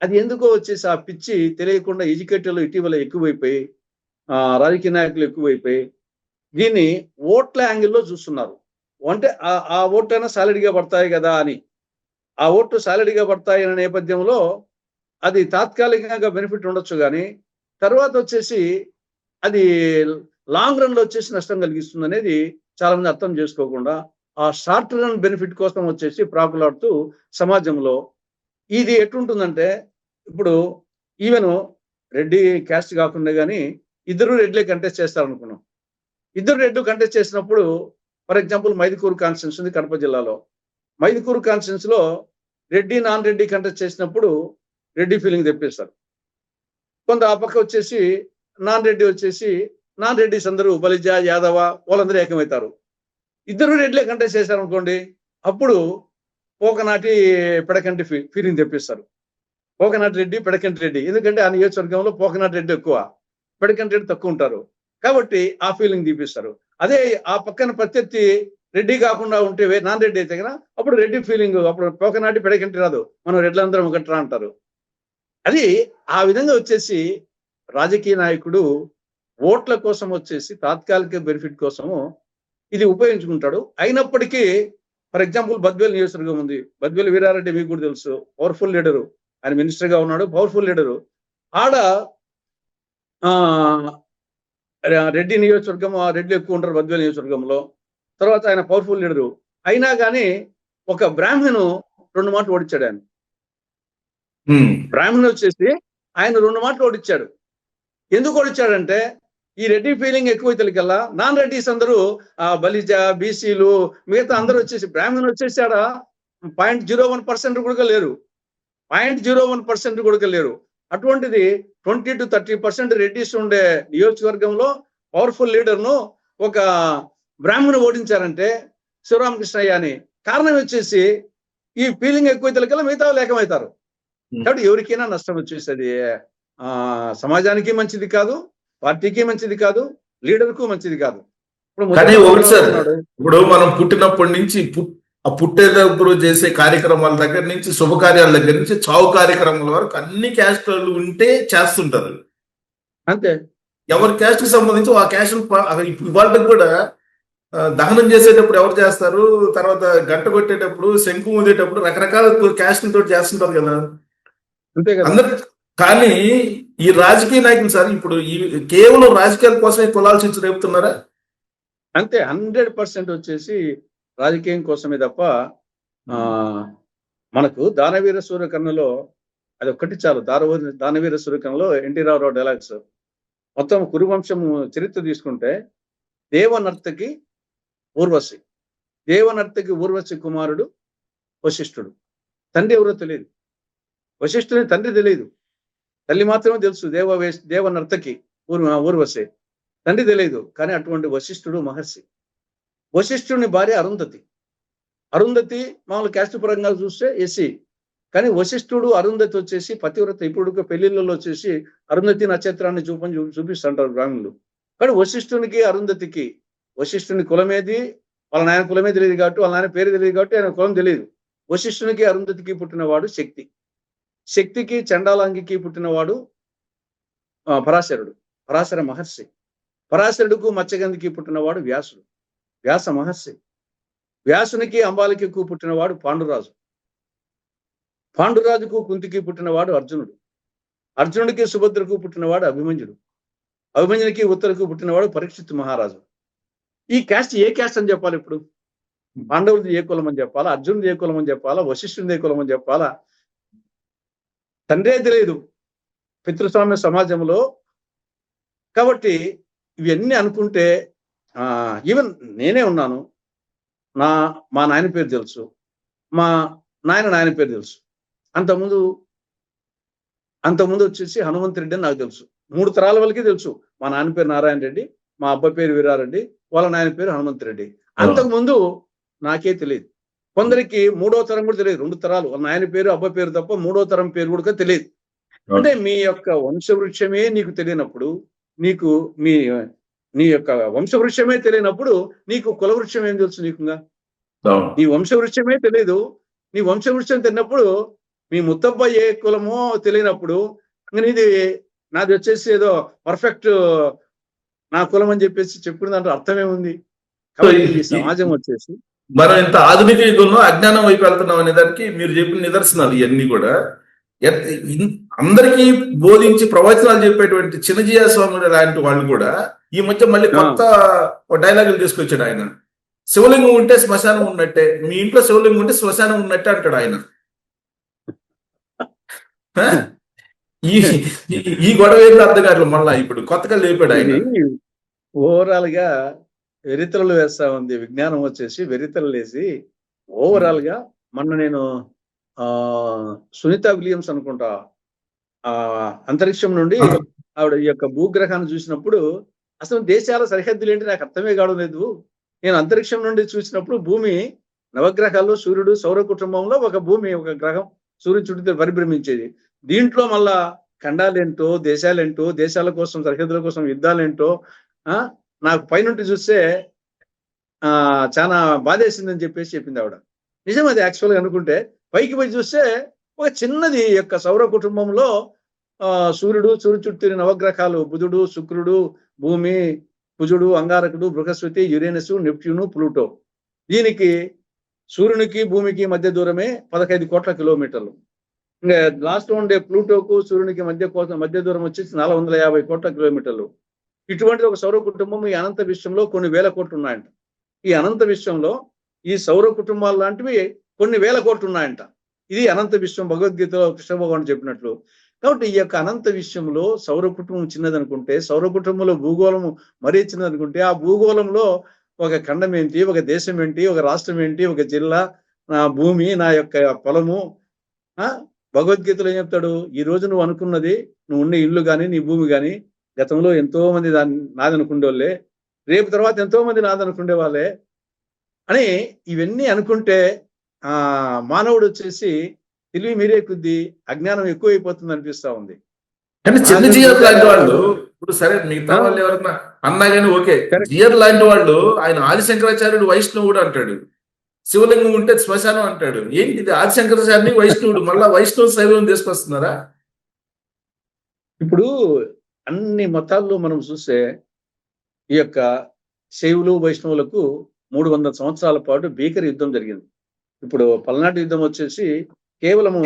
అది ఎందుకో వచ్చేసి ఆ పిచ్చి తెలియకుండా ఎడ్యుకేటర్లు ఇటీవల ఎక్కువైపోయి, రాజకీయ నాయకులు ఎక్కువైపోయి దీన్ని ఓట్ల యాంగిల్లో చూస్తున్నారు. అంటే ఆ ఓట్లైనా సాలిడ్గా పడతాయి కదా అని. ఆ ఓట్లు సాలిడ్గా పడతాయి అనే నేపథ్యంలో అది తాత్కాలికంగా బెనిఫిట్ ఉండొచ్చు, కానీ తర్వాత వచ్చేసి అది లాంగ్ రన్ లో వచ్చేసి నష్టం కలిగిస్తుంది అనేది చాలా మంది అర్థం చేసుకోకుండా ఆ షార్ట్ రన్ బెనిఫిట్ కోసం వచ్చేసి ప్రాకులాడుతూ సమాజంలో ఇది ఎట్లుంటుందంటే, ఇప్పుడు ఈవెన్ రెడ్డి క్యాస్ట్ కాకుండా కానీ ఇద్దరు రెడ్లే కంటెస్ట్ చేస్తారనుకున్నాం. ఇద్దరు రెడ్లు కంటెస్ట్ చేసినప్పుడు ఫర్ ఎగ్జాంపుల్ మైదుకూరు కాన్స్టిట్యూన్స్ ఉంది కడప జిల్లాలో. మైదుకూరు కాన్స్టిట్యూన్స్ లో రెడ్డి నాన్ రెడ్డి కంటెస్ట్ చేసినప్పుడు రెడ్డి ఫీలింగ్ తెప్పిస్తారు. కొంత ఆ పక్క వచ్చేసి నాన్ రెడ్డిస్ అందరూ బలిజ యాదవ వాళ్ళందరూ ఏకమవుతారు. ఇద్దరు రెడ్లే కంటెస్ట్ చేశారనుకోండి, అప్పుడు పోకనాటి పెడకంటి ఫీలింగ్ తెప్పిస్తారు. పోకనాటి రెడ్డి పెడకంటి రెడ్డి, ఎందుకంటే ఆ నియోజకవర్గంలో పోకనాటి రెడ్డి ఎక్కువ, పెడకంటి రెడ్డి తక్కువ ఉంటారు కాబట్టి ఆ ఫీలింగ్ తీపిస్తారు. అదే ఆ పక్కన ప్రత్యర్థి రెడ్డి కాకుండా ఉంటే నాన్ రెడ్డి అయితే కదా అప్పుడు రెడ్డి ఫీలింగ్, అప్పుడు పోకనాటి పెడకంటి రాదు, మనం రెడ్లందరం ఒకట్రా అంటారు. అది ఆ విధంగా వచ్చేసి రాజకీయ నాయకుడు ఓట్ల కోసం వచ్చేసి తాత్కాలిక బెనిఫిట్ కోసము ఇది ఉపయోగించుకుంటాడు. అయినప్పటికీ ఫర్ ఎగ్జాంపుల్ బద్వేల్ నియోజకవర్గం ఉంది, బద్వేల్ వీరారెడ్డి మీకు కూడా తెలుసు, పవర్ఫుల్ లీడరు, ఆయన మినిస్టర్ గా ఉన్నాడు, పవర్ఫుల్ లీడరు. ఆడ రెడ్డి నియోజకవర్గం, రెడ్డి ఎక్కువ ఉంటారు బద్వేల్ నియోజకవర్గంలో. తర్వాత ఆయన పవర్ఫుల్ లీడరు అయినా కానీ ఒక బ్రాహ్మణు 2 మాటలు ఓడించాడు. ఆయన బ్రాహ్మణ్ వచ్చేసి ఆయన 2 మాటలు ఓడించాడు. ఎందుకు ఓడించాడంటే ఈ రెడ్డి ఫీలింగ్ ఎక్కువైతేకల్లా నాన్ రెడ్డిస్ అందరూ బలిజ బీసీలు మిగతా అందరూ వచ్చేసి బ్రాహ్మణ్ వచ్చేసి ఆడ 0.01% కూడా లేరు, 0.01% కూడా లేరు. అటువంటిది 20 to 30% రెడ్డిస్ ఉండే నియోజకవర్గంలో పవర్ఫుల్ లీడర్ను ఒక బ్రాహ్మణ్ ఓడించారంటే శివరామకృష్ణయ్య అని. కారణం వచ్చేసి ఈ ఫీలింగ్ ఎక్కువైతేకల్లా మిగతా లేకమవుతారు. కాబట్టి ఎవరికైనా నష్టం వచ్చేసి అది సమాజానికి మంచిది కాదు, పార్టీకి మంచిది కాదు, లీడర్కు మంచిది కాదు. ఇప్పుడు మనం పుట్టినప్పటి నుంచి పుట్టేటప్పుడు చేసే కార్యక్రమాల దగ్గర నుంచి శుభకార్యాల దగ్గర నుంచి చావు కార్యక్రమాల వరకు అన్ని క్యాస్ట్లు ఉంటే చేస్తుంటారు. అంతే, ఎవరి క్యాస్ట్ కి సంబంధించి ఆ క్యాస్ట్ ఇవాళ కూడా దహనం చేసేటప్పుడు ఎవరు చేస్తారు, తర్వాత గంట కొట్టేటప్పుడు శంకు ఊదేటప్పుడు రకరకాల క్యాస్ట్ తోటి చేస్తుంటారు కదా. అంతే కదా. అందరు కానీ ఈ రాజకీయ నాయకులు సార్ ఇప్పుడు కేవలం రాజకీయాల కోసమే కులాలు చిచ్చు రేపుతున్నారా? అంతే, 100% వచ్చేసి రాజకీయం కోసమే తప్ప. మనకు దానవీర సూర్యకర్ణలో అది ఒక్కటి చాలు. దానవీర సూర్యకర్ణలో ఎన్టీ రామారావు డైలాగ్స్ మొత్తం కురువంశం చరిత్ర తీసుకుంటే దేవనర్తకి ఊర్వశి కుమారుడు వశిష్ఠుడు. తండ్రి ఎవరో తెలియదు, వశిష్ఠుని తండ్రి తెలియదు, తల్లి మాత్రమే తెలుసు దేవనర్తకి ఊర్వశి, తండ్రి తెలియదు. కానీ అటువంటి వశిష్ఠుడు మహర్షి. వశిష్ఠుని భార్య అరుంధతి మామూలు క్యాస్ట్ పరంగా చూస్తే ఎస్సీ, కానీ వశిష్ఠుడు అరుంధతి వచ్చేసి పతివ్రత. ఇప్పుడు పెళ్లిళ్ళలో వచ్చేసి అరుంధతి నక్షత్రాన్ని చూపిస్తుంటారు బ్రాహ్మణులు. కానీ వశిష్ఠుని కులమేది, వాళ్ళ నాయన కులమే తెలియదు కాబట్టి, వాళ్ళ నాయన పేరు తెలియదు కాబట్టి ఆయన కులం తెలియదు. వశిష్ఠునికి అరుంధతికి పుట్టినవాడు శక్తికి చండాలాంగికి పుట్టినవాడు పరాశర మహర్షి. పరాశరుడుకు మత్స్యగంధికి పుట్టినవాడు వ్యాస మహర్షి. వ్యాసునికి అంబాలికకు పుట్టినవాడు పాండురాజుకు కుంతికి పుట్టినవాడు అర్జునుడు. అర్జునుడికి సుభద్రకు పుట్టినవాడు అభిమన్యుడు. అభిమన్యుడికి ఉత్తరకు పుట్టినవాడు పరీక్షిత్ మహారాజు. ఈ క్యాస్ట్ ఏ క్యాస్ట్ అని చెప్పాలి ఇప్పుడు? పాండవులది ఏ కులం అని చెప్పాలా, అర్జునుది ఏ కులం అని చెప్పాలా, వశిష్ఠునిది ఏ కులం అని చెప్పాలా? తండ్రే తెలియదు పితృస్వామ్య సమాజంలో. కాబట్టి ఇవన్నీ అనుకుంటే ఈవెన్ నేనే ఉన్నాను, మా నాయన పేరు తెలుసు, మా నాయన పేరు తెలుసు. అంతకుముందు వచ్చేసి హనుమంత్ రెడ్డి అని నాకు తెలుసు. 3 తరాల వాళ్ళకి తెలుసు. మా నాన్న పేరు నారాయణ రెడ్డి, మా అబ్బాయి పేరు వీరారెడ్డి, వాళ్ళ నాయన పేరు హనుమంత్ రెడ్డి. అంతకుముందు నాకే తెలియదు. కొందరికి 3వ తరం కూడా తెలియదు. 2 తరాలు వాళ్ళ నాయన పేరు అబ్బాయి పేరు తప్ప 3వ తరం పేరు కూడా తెలియదు. అంటే మీ యొక్క వంశవృక్షమే నీకు తెలియనప్పుడు, నీ యొక్క వంశవృక్షమే తెలియనప్పుడు నీకు కులవృక్షం ఏం తెలుసు? నీకుగా నీ వంశవృక్షమే తెలియదు. నీ వంశవృక్షం తెలియనప్పుడు మీ ముత్తబ్బ ఏ కులమో తెలియనప్పుడు నాది వచ్చేసి ఏదో పర్ఫెక్ట్ నా కులం అని చెప్పేసి చెప్పుకునే దాంట్లో అర్థమేముంది? కాబట్టి ఈ సమాజం వచ్చేసి మనం ఇంత ఆధునిక యుగంలో అజ్ఞానం వైపు వెళ్తున్నాం అనే దానికి మీరు చెప్పిన నిదర్శనాలు ఇవన్నీ కూడా. అందరికీ బోధించి ప్రవచనాలు చెప్పేటువంటి చిన్నజీయ స్వామి లాంటి వాళ్ళు కూడా ఈ మధ్య మళ్ళీ కొత్త డైలాగులు తీసుకొచ్చాడు ఆయన. శివలింగం ఉంటే శ్మశానం ఉన్నట్టే, మీ ఇంట్లో శివలింగం ఉంటే శ్మశానం ఉన్నట్టే అంటాడు ఆయన. ఈ గొడవ ఏంటో అర్థం కావట్లేదు. మళ్ళా ఇప్పుడు కొత్తగా లేపాడు ఆయన. ఓవరాల్ గా వెరితలు వేస్తా ఉంది విజ్ఞానం వచ్చేసి, వెరితలు వేసి ఓవరాల్ గా. మొన్న నేను సునీత విలియమ్స్ అనుకుంటా అంతరిక్షం నుండి ఆవిడ ఈ యొక్క భూగ్రహాన్ని చూసినప్పుడు అసలు దేశాల సరిహద్దులు ఏంటి నాకు అర్థమే కావడం లేదు. నేను అంతరిక్షం నుండి చూసినప్పుడు భూమి నవగ్రహాల్లో సూర్యుడు సౌర కుటుంబంలో ఒక భూమి, ఒక గ్రహం సూర్యుడు చుట్టూ పరిభ్రమించేది. దీంట్లో మళ్ళా ఖండాలేంటో, దేశాలేంటో, దేశాల కోసం సరిహద్దుల కోసం యుద్ధాలేంటో నాకు పైనుండి చూస్తే చాలా బాధేసిందని చెప్పేసి చెప్పింది ఆవిడ. నిజం అది యాక్చువల్గా అనుకుంటే. పైకి పోయి చూస్తే ఒక చిన్నది యొక్క సౌర కుటుంబంలో సూర్యుడు చుట్టూ నవగ్రహాలు బుధుడు, శుక్రుడు, భూమి, కుజుడు, అంగారకుడు, బృహస్పతి, యురేనస్, నెప్ట్యూను, ప్లూటో. దీనికి సూర్యునికి భూమికి మధ్య దూరమే 15 కోట్ల కిలోమీటర్లు. ఇంకా లాస్ట్ ఉండే ప్లూటోకు సూర్యునికి మధ్య దూరం వచ్చేసి 450 కోట్ల కిలోమీటర్లు. ఇటువంటి ఒక సౌర కుటుంబం ఈ అనంత విశ్వంలో కొన్ని వేల కోట్లు ఉన్నాయంట. ఈ అనంత విశ్వంలో ఈ సౌర కుటుంబాలు లాంటివి కొన్ని వేల కోట్లు ఉన్నాయంట. ఇది అనంత విశ్వం, భగవద్గీతలో కృష్ణ భగవానుడు చెప్పినట్లు. కాబట్టి ఈ యొక్క అనంత విశ్వంలో సౌర కుటుంబం చిన్నదనుకుంటే, సౌర కుటుంబంలో భూగోళము మరీ చిన్నదనుకుంటే, ఆ భూగోళంలో ఒక ఖండం ఏంటి, ఒక దేశం ఏంటి, ఒక రాష్ట్రం ఏంటి, ఒక జిల్లా, నా భూమి, నా యొక్క పొలము. భగవద్గీతలో ఏం చెప్తాడు? ఈ రోజు నువ్వు అనుకున్నది, నువ్వు ఉన్న ఇల్లు కానీ నీ భూమి కానీ గతంలో ఎంతో మంది నాదనుకునే వాళ్ళే, రేపు తర్వాత ఎంతో మంది నాదనుకునే వాళ్ళే అని ఇవన్నీ అనుకుంటే మానవుడు వచ్చేసి తెలివి మీరే కొద్దీ అజ్ఞానం ఎక్కువైపోతుంది అనిపిస్తా ఉంది. కానీ చిన్న జియర్ లాంటి వాళ్ళు ఇప్పుడు సరే మిగతా వాళ్ళు ఎవరన్నా అన్నా కానీ ఓకే, జియర్ లాంటి వాళ్ళు ఆయన ఆదిశంకరాచార్యుడు వైష్ణవుడు అంటాడు, శివలింగం ఉంటే శ్మశానం అంటాడు. ఏంటి ఇది? ఆదిశంకరాచార్యుని వైష్ణవుడు మళ్ళా వైష్ణవ శైవం తీసుకొస్తున్నారా? ఇప్పుడు అన్ని మతాల్లో మనం చూస్తే ఈ యొక్క శైవులు వైష్ణవులకు 300 సంవత్సరాల పాటు భీకర యుద్ధం జరిగింది. ఇప్పుడు పల్నాటి యుద్ధం వచ్చేసి కేవలము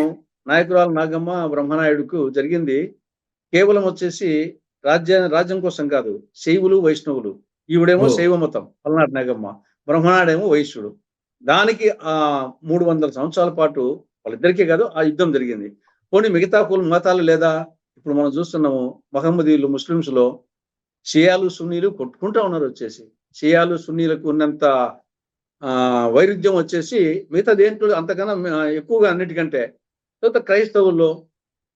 నాయకురాలు నాగమ్మ బ్రహ్మనాయుడుకు జరిగింది. కేవలం వచ్చేసి రాజ్యం కోసం కాదు, శైవులు వైష్ణవులు. ఈవిడేమో శైవ మతం పల్నాటి నాగమ్మ, బ్రహ్మనాయుడేమో వైశ్యుడు. దానికి 300 సంవత్సరాల పాటు వాళ్ళిద్దరికీ కాదు ఆ యుద్ధం జరిగింది. పోనీ మిగతా మతాలు లేదా? ఇప్పుడు మనం చూస్తున్నాము మహమ్మదీయులు, ముస్లిమ్స్ లో షియాలు సున్నీలు కొట్టుకుంటా ఉన్నారు. వచ్చేసి షియాలు సున్నీలకు ఉన్నంత వైరుధ్యం వచ్చేసి మిగతా దేంట్లో అంతకన్నా ఎక్కువగా అన్నిటికంటే. తర్వాత క్రైస్తవుల్లో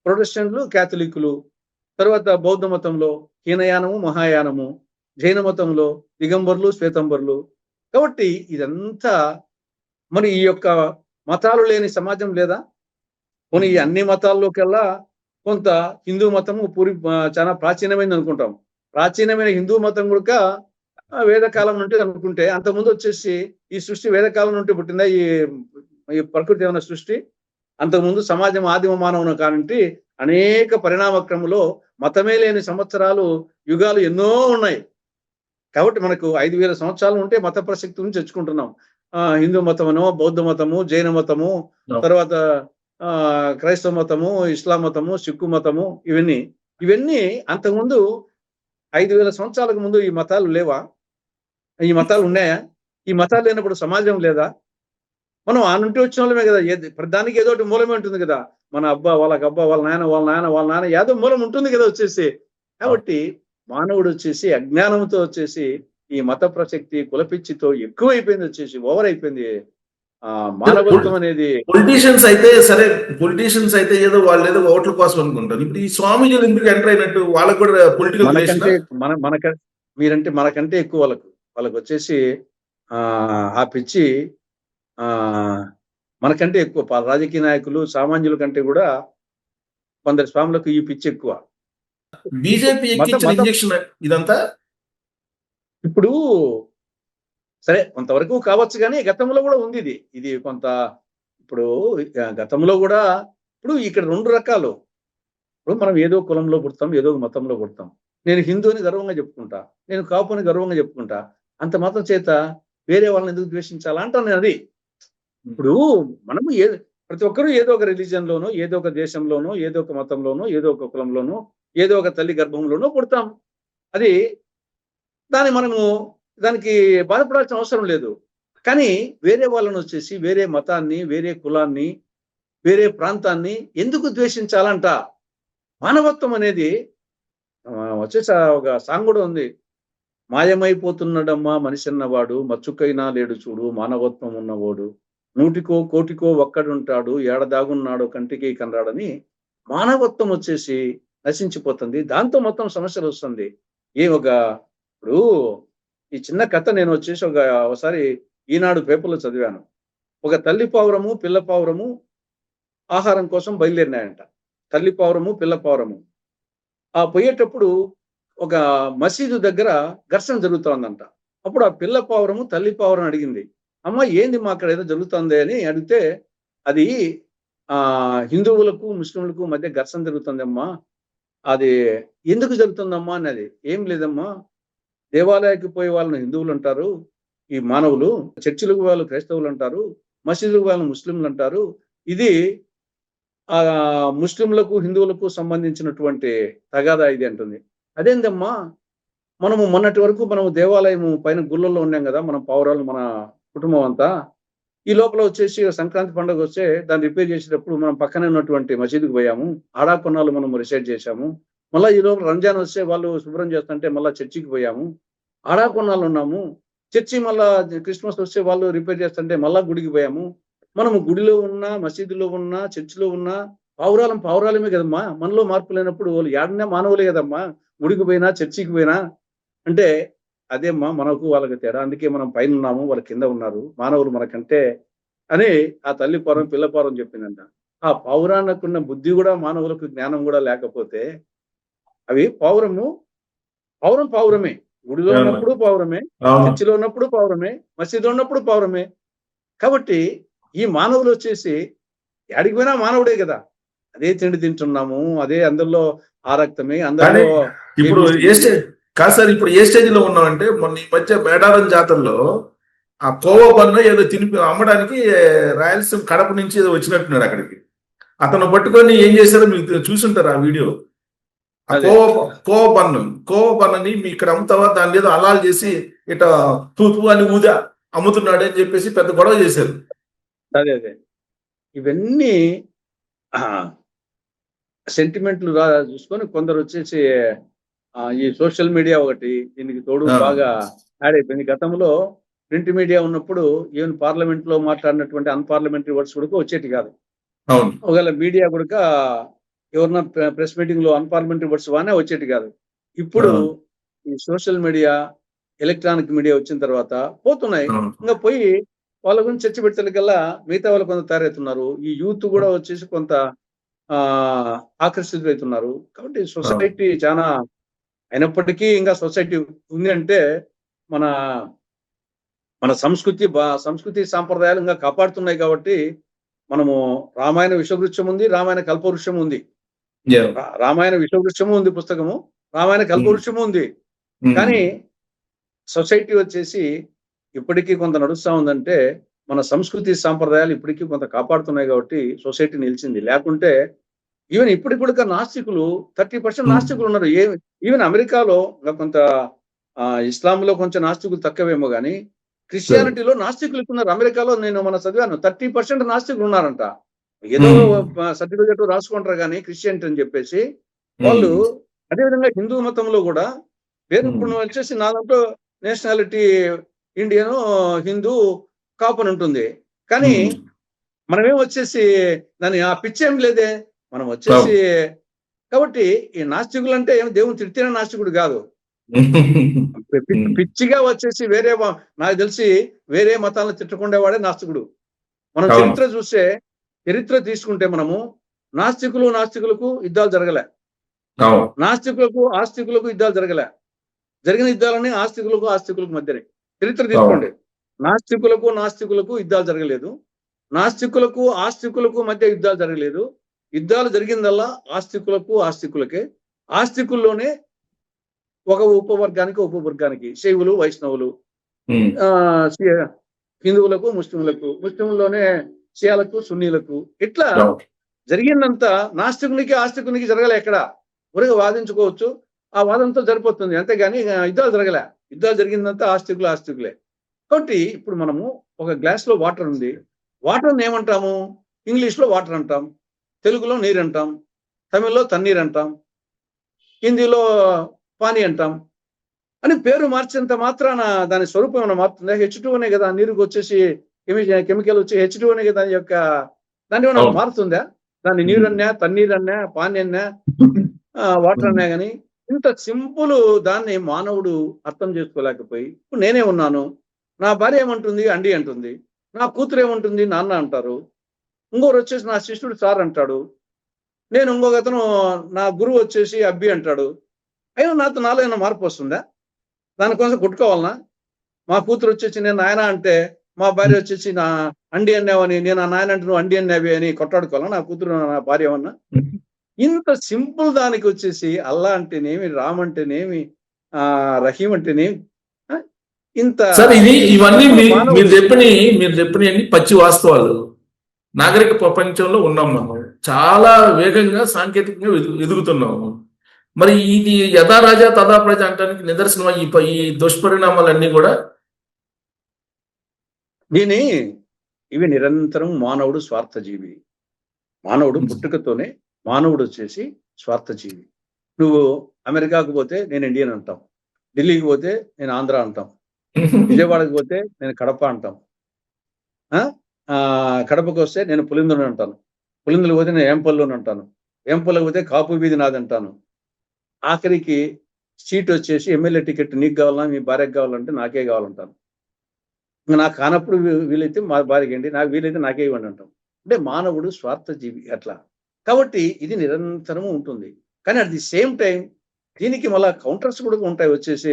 ప్రొటెస్టెంట్లు, క్యాథలిక్కులు, తర్వాత బౌద్ధ మతంలో హీనయానము, మహాయానము, జైన మతంలో దిగంబర్లు, శ్వేతంబర్లు. కాబట్టి ఇదంతా మరి ఈ యొక్క మతాలు లేని సమాజం లేదా? కొన్ని ఈ అన్ని మతాల్లోకెల్లా కొంత హిందూ మతము చాలా ప్రాచీనమైనది అనుకుంటాం. ప్రాచీనమైన హిందూ మతం కూడా వేదకాలం నుండి అనుకుంటే, అంతకుముందు వచ్చేసి ఈ సృష్టి వేదకాలం నుండి పుట్టిందా? ఈ ప్రకృతి ఏమైనా సృష్టి? అంతకుముందు సమాజం ఆదిమ మానవుని కానుంటి అనేక పరిణామక్రమంలో మతమే లేని సంవత్సరాలు, యుగాలు ఎన్నో ఉన్నాయి. కాబట్టి మనకు 5000 సంవత్సరాలు ఉంటే మత ప్రసక్తి నుంచి తెచ్చుకుంటున్నాం. హిందూ మతమునో, బౌద్ధ మతము, జైన మతము, తర్వాత క్రైస్తవ మతము, ఇస్లాం మతము, సిక్కు మతము, ఇవన్నీ అంతకుముందు 5,000 సంవత్సరాలకు ముందు ఈ మతాలు లేవా? ఈ మతాలు ఉన్నాయా? ఈ మతాలు లేనప్పుడు సమాజం లేదా? మనం ఆ నుండి వచ్చిన వాళ్ళమే కదా. ప్రతిదానికి ఏదో ఒకటి మూలమే ఉంటుంది కదా. మన వాళ్ళకి వాళ్ళ నాయన వాళ్ళ నాయన వాళ్ళ నాయన ఏదో మూలం ఉంటుంది కదా వచ్చేసి. కాబట్టి మానవుడు వచ్చేసి అజ్ఞానంతో వచ్చేసి ఈ మత ప్రసక్తి, కులపిచ్చితో ఎక్కువైపోయింది, వచ్చేసి ఓవర్ అయిపోయింది. మానవత్వం అనేది. పొలిటీషియన్స్ అయితే సరే, పొలిటీషియన్స్ అయితే ఏదో వాళ్ళు ఏదో ఓట్ల కోసం అనుకుంటారు. ఇప్పుడు ఈ స్వామీజీలు ఎందుకు ఎంటర్ అయినట్టు? వాళ్ళకు కూడా పొలిటికల్ మనకంటే మీరంటే మనకంటే ఎక్కువ వాళ్ళకి వచ్చేసి ఆ పిచ్చి మనకంటే ఎక్కువ. రాజకీయ నాయకులు, సామాన్యుల కంటే కూడా కొందరు స్వాములకు ఈ పిచ్చి ఎక్కువ. బీజేపీ ఎక్కించిన ఇంజెక్షన్ ఇదంతా. ఇప్పుడు సరే కొంతవరకు కావచ్చు, కానీ గతంలో కూడా ఉంది ఇది కొంత. ఇప్పుడు గతంలో కూడా ఇప్పుడు ఇక్కడ 2 రకాలు. ఇప్పుడు మనం ఏదో కులంలో పుడతాం, ఏదో మతంలో పుడతాం. నేను హిందూ అని గర్వంగా చెప్పుకుంటా, నేను కాపు అని గర్వంగా చెప్పుకుంటా. అంత మాత్రం చేత వేరే వాళ్ళని ఎందుకు ద్వేషించాలా అంటాను నేను. అది ఇప్పుడు మనము ప్రతి ఒక్కరూ ఏదో ఒక రిలీజన్ లోనో, ఏదో ఒక దేశంలోనో, ఏదో ఒక మతంలోనో, ఏదో ఒక కులంలోనో, ఏదో ఒక తల్లి గర్భంలోనో పుడతాం. అది దానికి బాధపడాల్సిన అవసరం లేదు. కానీ వేరే వాళ్ళని వచ్చేసి వేరే మతాన్ని, వేరే కులాన్ని, వేరే ప్రాంతాన్ని ఎందుకు ద్వేషించాలంట? మానవత్వం అనేది వచ్చేసి ఒక సాంగ్ కూడా ఉంది. మాయమైపోతున్నాడమ్మా మనిషి అన్నవాడు, మచ్చుకైనా లేడు చూడు మానవత్వం ఉన్నవాడు, 100కో 1,00,00,000 ఒక్కడుంటాడు, ఏడదాగున్నాడు కంటికి కనరాడని. మానవత్వం వచ్చేసి నశించిపోతుంది. దాంతో మొత్తం సమస్యలు వస్తుంది. ఇప్పుడు ఈ చిన్న కథ నేను వచ్చేసి ఒకసారి ఈనాడు పేపర్లో చదివాను. ఒక తల్లి పావురము, పిల్ల పావురము ఆహారం కోసం బయలుదేరినాయంట. తల్లి పావురము, పిల్ల పావురము పోయేటప్పుడు ఒక మసీదు దగ్గర ఘర్షణ జరుగుతోందంట. అప్పుడు ఆ పిల్ల పావురము తల్లి పావురం అడిగింది, అమ్మ ఏంది మా అక్కడ ఏదో జరుగుతుంది అని అడిగితే, అది హిందువులకు ముస్లింలకు మధ్య ఘర్షణ జరుగుతుందమ్మా, అది ఎందుకు జరుగుతుందమ్మా అన్నది. ఏం లేదమ్మా, దేవాలయానికి పోయే వాళ్ళని హిందువులు అంటారు, ఈ మానవులు, చర్చిలకు వాళ్ళు క్రైస్తవులు అంటారు, మసీదులకు వాళ్ళు ముస్లింలు అంటారు. ఇది ముస్లింలకు హిందువులకు సంబంధించినటువంటి తగాదా ఇది అంటుంది. అదేందమ్మా, మనము మొన్నటి వరకు మనము దేవాలయం పైన గుళ్ళల్లో ఉన్నాం కదా, మనం పావురాలు, మన కుటుంబం అంతా. ఈ లోపల వచ్చేసి సంక్రాంతి పండుగ వస్తే దాన్ని రిపేర్ చేసేటప్పుడు మనం పక్కనే ఉన్నటువంటి మసీదుకు పోయాము, ఆడాకొన్నాళ్ళు మనం రిసైడ్ చేశాము. మళ్ళీ ఈ లోపల రంజాన్ వస్తే వాళ్ళు శుభ్రం చేస్తుంటే మళ్ళీ చర్చికి పోయాము, ఆడాకొన్నాళ్ళు ఉన్నాము. చర్చి మళ్ళా క్రిస్మస్ వస్తే వాళ్ళు రిపేర్ చేస్తుంటే మళ్ళా గుడికి పోయాము. మనము గుడిలో ఉన్నా, మసీదులో ఉన్నా, చర్చిలో ఉన్నా పావురాలమే కదమ్మా. మనలో మార్పు లేనప్పుడు వాళ్ళు ఏడన్నా మానవులే కదమ్మా, గుడికి పోయినా చర్చికి పోయినా. అంటే అదేమ్మా మనకు వాళ్ళకి తేడా, అందుకే మనం పైన ఉన్నాము, వాళ్ళ కింద ఉన్నారు మానవులు మనకంటే అని ఆ తల్లి పావురం పిల్ల పావురం చెప్పిందంట. ఆ పావురాన్నకున్న బుద్ధి కూడా మానవులకు జ్ఞానం కూడా లేకపోతే అవి పావురమే. గుడిలో ఉన్నప్పుడు పావురమే, చర్చిలో ఉన్నప్పుడు పావురమే, మసీదులో ఉన్నప్పుడు పావురమే. కాబట్టి ఈ మానవులు వచ్చేసి ఎడికి పోయినా మానవుడే కదా. అదే తిండి తింటున్నాము, అదే అందరిలో ఆ రక్తమే అందరిలో. ఇప్పుడు కాదు సార్, ఇప్పుడు ఏ స్టేజ్ లో ఉన్నామంటే, మొన్న ఈ మధ్య మేడారం జాతరలో ఆ కోవా బన్ను ఏదో అమ్మడానికి రాయలసీమ కడప నుంచి ఏదో వచ్చినట్టున్నాడు అక్కడికి. అతను పట్టుకొని ఏం చేశారో మీకు చూసుంటారు ఆ వీడియో. కోవా బన్నని మీ ఇక్కడ అమ్ముతావా, దాని ఏదో అలాలు చేసి ఇట తూతు అని ఊదా అమ్ముతున్నాడు అని చెప్పేసి పెద్ద గొడవ చేశారు. అదే ఇవన్నీ సెంటిమెంట్లు చూసుకొని కొందరు వచ్చేసి ఈ సోషల్ మీడియా ఒకటి దీనికి తోడు బాగా యాడ్ అయిపోయింది. గతంలో ప్రింట్ మీడియా ఉన్నప్పుడు ఈవెన్ పార్లమెంట్ లో మాట్లాడినటువంటి అన్పార్లమెంటరీ వర్డ్స్ కూడా వచ్చేటి కాదు. ఒకవేళ మీడియా కూడా ఎవరన్నా ప్రెస్ మీటింగ్ లో అన్పార్లమెంటరీ వర్డ్స్ వానే వచ్చేటి కాదు. ఇప్పుడు ఈ సోషల్ మీడియా, ఎలక్ట్రానిక్ మీడియా వచ్చిన తర్వాత పోతున్నాయి. ఇంకా పోయి వాళ్ళ గురించి చర్చ పెట్టేకల్లా మిగతా వాళ్ళు కొంత తయారవుతున్నారు. ఈ యూత్ కూడా వచ్చేసి కొంత ఆకర్షితులవుతున్నారు. కాబట్టి సొసైటీ చాలా అయినప్పటికీ ఇంకా సొసైటీ ఉంది అంటే మన సంస్కృతి సాంప్రదాయాలు ఇంకా కాపాడుతున్నాయి. కాబట్టి మనము రామాయణ విషవృక్షం ఉంది, రామాయణ కల్పవృక్షం ఉంది. రామాయణ విషవృక్షము ఉంది పుస్తకము, రామాయణ కల్పవృక్షము ఉంది. కానీ సొసైటీ వచ్చేసి ఇప్పటికీ కొంత నడుస్తా ఉందంటే మన సంస్కృతి సాంప్రదాయాలు ఇప్పటికీ కొంత కాపాడుతున్నాయి కాబట్టి సొసైటీ నిలిచింది. లేకుంటే ఈవెన్ ఇప్పటికి కూడా నాస్తికులు 30% నాస్తికులు ఉన్నారు. ఈవెన్ అమెరికాలో ఇంకా కొంత ఇస్లాంలో కొంచెం నాస్తికులు తక్కువేమో గానీ క్రిస్టియానిటీలో నాస్తికులు ఉన్నారు. అమెరికాలో నేను మన చదివాను 30% నాస్తికులు ఉన్నారంట. ఏదో సర్టిఫికెట్ రాసుకుంటారు కానీ క్రిస్టియానిటీ అని చెప్పేసి వాళ్ళు. అదేవిధంగా హిందూ మతంలో కూడా పేరు ఇప్పుడు వచ్చేసి నా దాంట్లో నేషనాలిటీ ఇండియను, హిందూ, కాపు అని ఉంటుంది. కానీ మనమేం వచ్చేసి దాని ఆ పిచ్చేం లేదే. మనం వచ్చేసి కాబట్టి ఈ నాస్తికులు అంటే ఏం దేవుని తిడితేనే నాస్తికుడు కాదు. పిచ్చిగా వచ్చేసి వేరే నాకు తెలిసి వేరే మతాలను తిట్టుకునేవాడే నాస్తికుడు. మనం చరిత్ర తీసుకుంటే మనము నాస్తికులకు యుద్ధాలు జరగలే. నాస్తికులకు ఆస్తికులకు యుద్ధాలు జరగలే. జరిగిన యుద్ధాలన్నీ ఆస్తికులకు మధ్యనే. చరిత్ర తీసుకోండి. నాస్తికులకు యుద్ధాలు జరగలేదు. నాస్తికులకు ఆస్తికులకు మధ్య యుద్ధాలు జరగలేదు. యుద్ధాలు జరిగిందల్లా ఆస్తికులకే. ఆస్తికుల్లోనే ఒక ఉపవర్గానికి శైవులు, వైష్ణవులు, హిందువులకు, ముస్లింల్లోనే షియాలకు, సున్నీలకు, ఇట్లా జరిగిందంతా నాస్తికునికి ఆస్తికునికి జరగలే. ఎక్కడ ఊరిగా వాదించుకోవచ్చు, ఆ వాదంతో సరిపోతుంది, అంతేగాని యుద్ధాలు జరగలే. యుద్ధాలు జరిగిందంతా ఆస్తికులే. కాబట్టి ఇప్పుడు మనము ఒక గ్లాస్ లో వాటర్ ఉంది. వాటర్ ఏమంటాము? ఇంగ్లీష్ లో వాటర్ అంటాం, తెలుగులో నీరు అంటాం, తమిళ్లో తన్నీరు అంటాం, హిందీలో పానీ అంటాం. అని పేరు మార్చేంత మాత్రాన దాని స్వరూపం ఏమైనా మారుతుందా? H2O కదా నీరుకి వచ్చేసి కెమికల్ వచ్చి H2O కదా దాని ఏమైనా మారుతుందా? దాన్ని నీరు అన్నా, తన్నీరు అన్నా, పానీ అన్నా, వాటర్ అన్నా కానీ ఇంత సింపుల్ దాన్ని మానవుడు అర్థం చేసుకోలేకపోయి, ఇప్పుడు నేనే ఉన్నాను, నా భార్య ఏమంటుంది? అండి అంటుంది. నా కూతురు ఏమంటుంది? నాన్న అంటారు. ఇంకోరు వచ్చేసి నా శిష్యుడు సార్ అంటాడు. నేను ఇంకొక అతను నా గురువు వచ్చేసి అబ్బి అంటాడు. అయినా నాలో ఏమైనా మార్పు వస్తుందా? దానికోసం కొట్టుకోవాలనా? మా కూతురు వచ్చేసి నేను నాయన అంటే, మా భార్య వచ్చేసి నా అండి అన్నావని, నేను ఆ నాయన అంటే నువ్వు అండి అన్నావి అని కొట్టాడుకోవాలా? నా కూతురు నా భార్య ఏమన్నా? ఇంత సింపుల్ దానికి వచ్చేసి అల్లా అంటేనేమి, రామ్ అంటేనేమి, రహీం అంటేనేమి, ఇంత ఇవన్నీ మీరు చెప్పిన పచ్చి వాస్తవాలు. నాగరిక ప్రపంచంలో ఉన్నాం మనం, చాలా వేగంగా సాంకేతికంగా ఎదుగుతున్నాము. మరి ఇది యథా రాజా తథా ప్రజ అంటానికి నిదర్శనం ఈ దుష్పరిణామాలన్నీ కూడా ఇవి నిరంతరం మానవుడు స్వార్థజీవి. మానవుడు పుట్టుకతోనే మానవుడు వచ్చేసి స్వార్థజీవి. నువ్వు అమెరికాకు పోతే నేను ఇండియన్ అంటాం, ఢిల్లీకి పోతే నేను ఆంధ్ర అంటాం, విజయవాడకి పోతే నేను కడప అంటాం, కడపకు వస్తే నేను పులిందుని అంటాను, పులిందులకు పోతే నేను ఏంపల్లోని అంటాను, ఏంపల్లకు పోతే కాపు వీధి నాది అంటాను. ఆఖరికి సీట్ వచ్చేసి ఎమ్మెల్యే టికెట్ నీకు కావాలన్నా, మీ భార్యకు కావాలంటే నాకే కావాలంటాను. ఇంకా నాకు కానప్పుడు వీలైతే మా భార్యకి, నాకు వీలైతే నాకే ఇవ్వండి అంటాం. అంటే మానవుడు స్వార్థజీవి అట్లా. కాబట్టి ఇది నిరంతరము ఉంటుంది. కానీ అట్ ది సేమ్ టైం దీనికి మళ్ళా కౌంటర్స్ కూడా ఉంటాయి. వచ్చేసి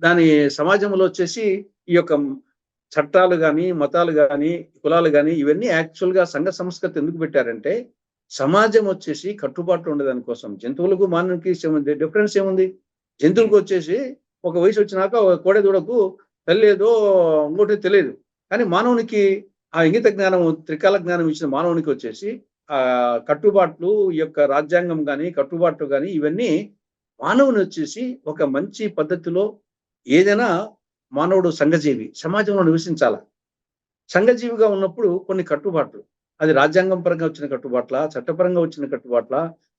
దాని సమాజంలో వచ్చేసి ఈ యొక్క చట్టాలు కానీ, మతాలు కానీ, కులాలు కానీ ఇవన్నీ యాక్చువల్గా సంఘ సంస్కృతి ఎందుకు పెట్టారంటే సమాజం వచ్చేసి కట్టుబాట్లు ఉండేదాని కోసం. జంతువులకు మానవునికి డిఫరెన్స్ ఏముంది? జంతువులకు వచ్చేసి ఒక వయసు వచ్చినాక కోడె దూడకు తెలియదో ఇంకోటి తెలియదు. కానీ మానవునికి ఆ ఇంగిత జ్ఞానం, త్రికాల జ్ఞానం ఇచ్చిన మానవునికి వచ్చేసి ఆ కట్టుబాట్లు, ఈ యొక్క రాజ్యాంగం కానీ, కట్టుబాట్లు కానీ ఇవన్నీ మానవుని వచ్చేసి ఒక మంచి పద్ధతిలో ఏదైనా మానవుడు సంఘజీవి సమాజంలో నివసించాల. సంఘజీవిగా ఉన్నప్పుడు కొన్ని కట్టుబాట్లు, అది రాజ్యాంగం పరంగా వచ్చిన కట్టుబాట్ల, చట్టపరంగా వచ్చిన కట్టుబాట్ల,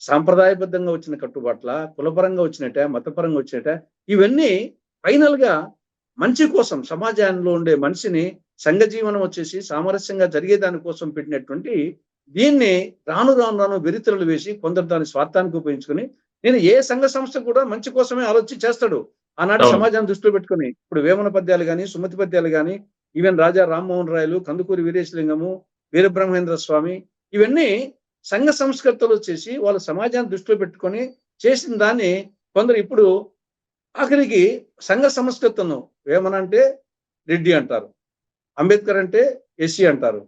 సాంప్రదాయబద్ధంగా వచ్చిన కట్టుబాట్ల, కులపరంగా వచ్చినట్ట, మతపరంగా వచ్చినట్ట, ఇవన్నీ ఫైనల్ గా మంచి కోసం సమాజంలో ఉండే మనిషిని సంఘ జీవనం వచ్చేసి సామరస్యంగా జరిగే దానికోసం పెట్టినటువంటి దీన్ని రాను వెరితెరలు వేసి కొందరు దాని స్వార్థానికి ఉపయోగించుకుని, నేను ఏ సంఘ సంస్థ కూడా మంచి కోసమే ఆలోచించి చేస్తాడు. ఆనాటి సమాజాన్ని దృష్టిలో పెట్టుకుని ఇప్పుడు వేమన పద్యాలు కానీ, సుమతి పద్యాలు కానీ, ఈవెన్ రాజా రామ్మోహన్ రాయలు, కందుకూరి వీరేశలింగము, వీరబ్రహ్మేంద్ర స్వామి, ఇవన్నీ సంఘ సంస్కర్తలు వచ్చేసి వాళ్ళ సమాజాన్ని దృష్టిలో పెట్టుకొని చేసిన దాన్ని కొందరు ఇప్పుడు ఆఖరికి సంఘ సంస్కృతను వేమన అంటే రెడ్డి అంటారు, అంబేద్కర్ అంటే ఎస్సీ అంటారు,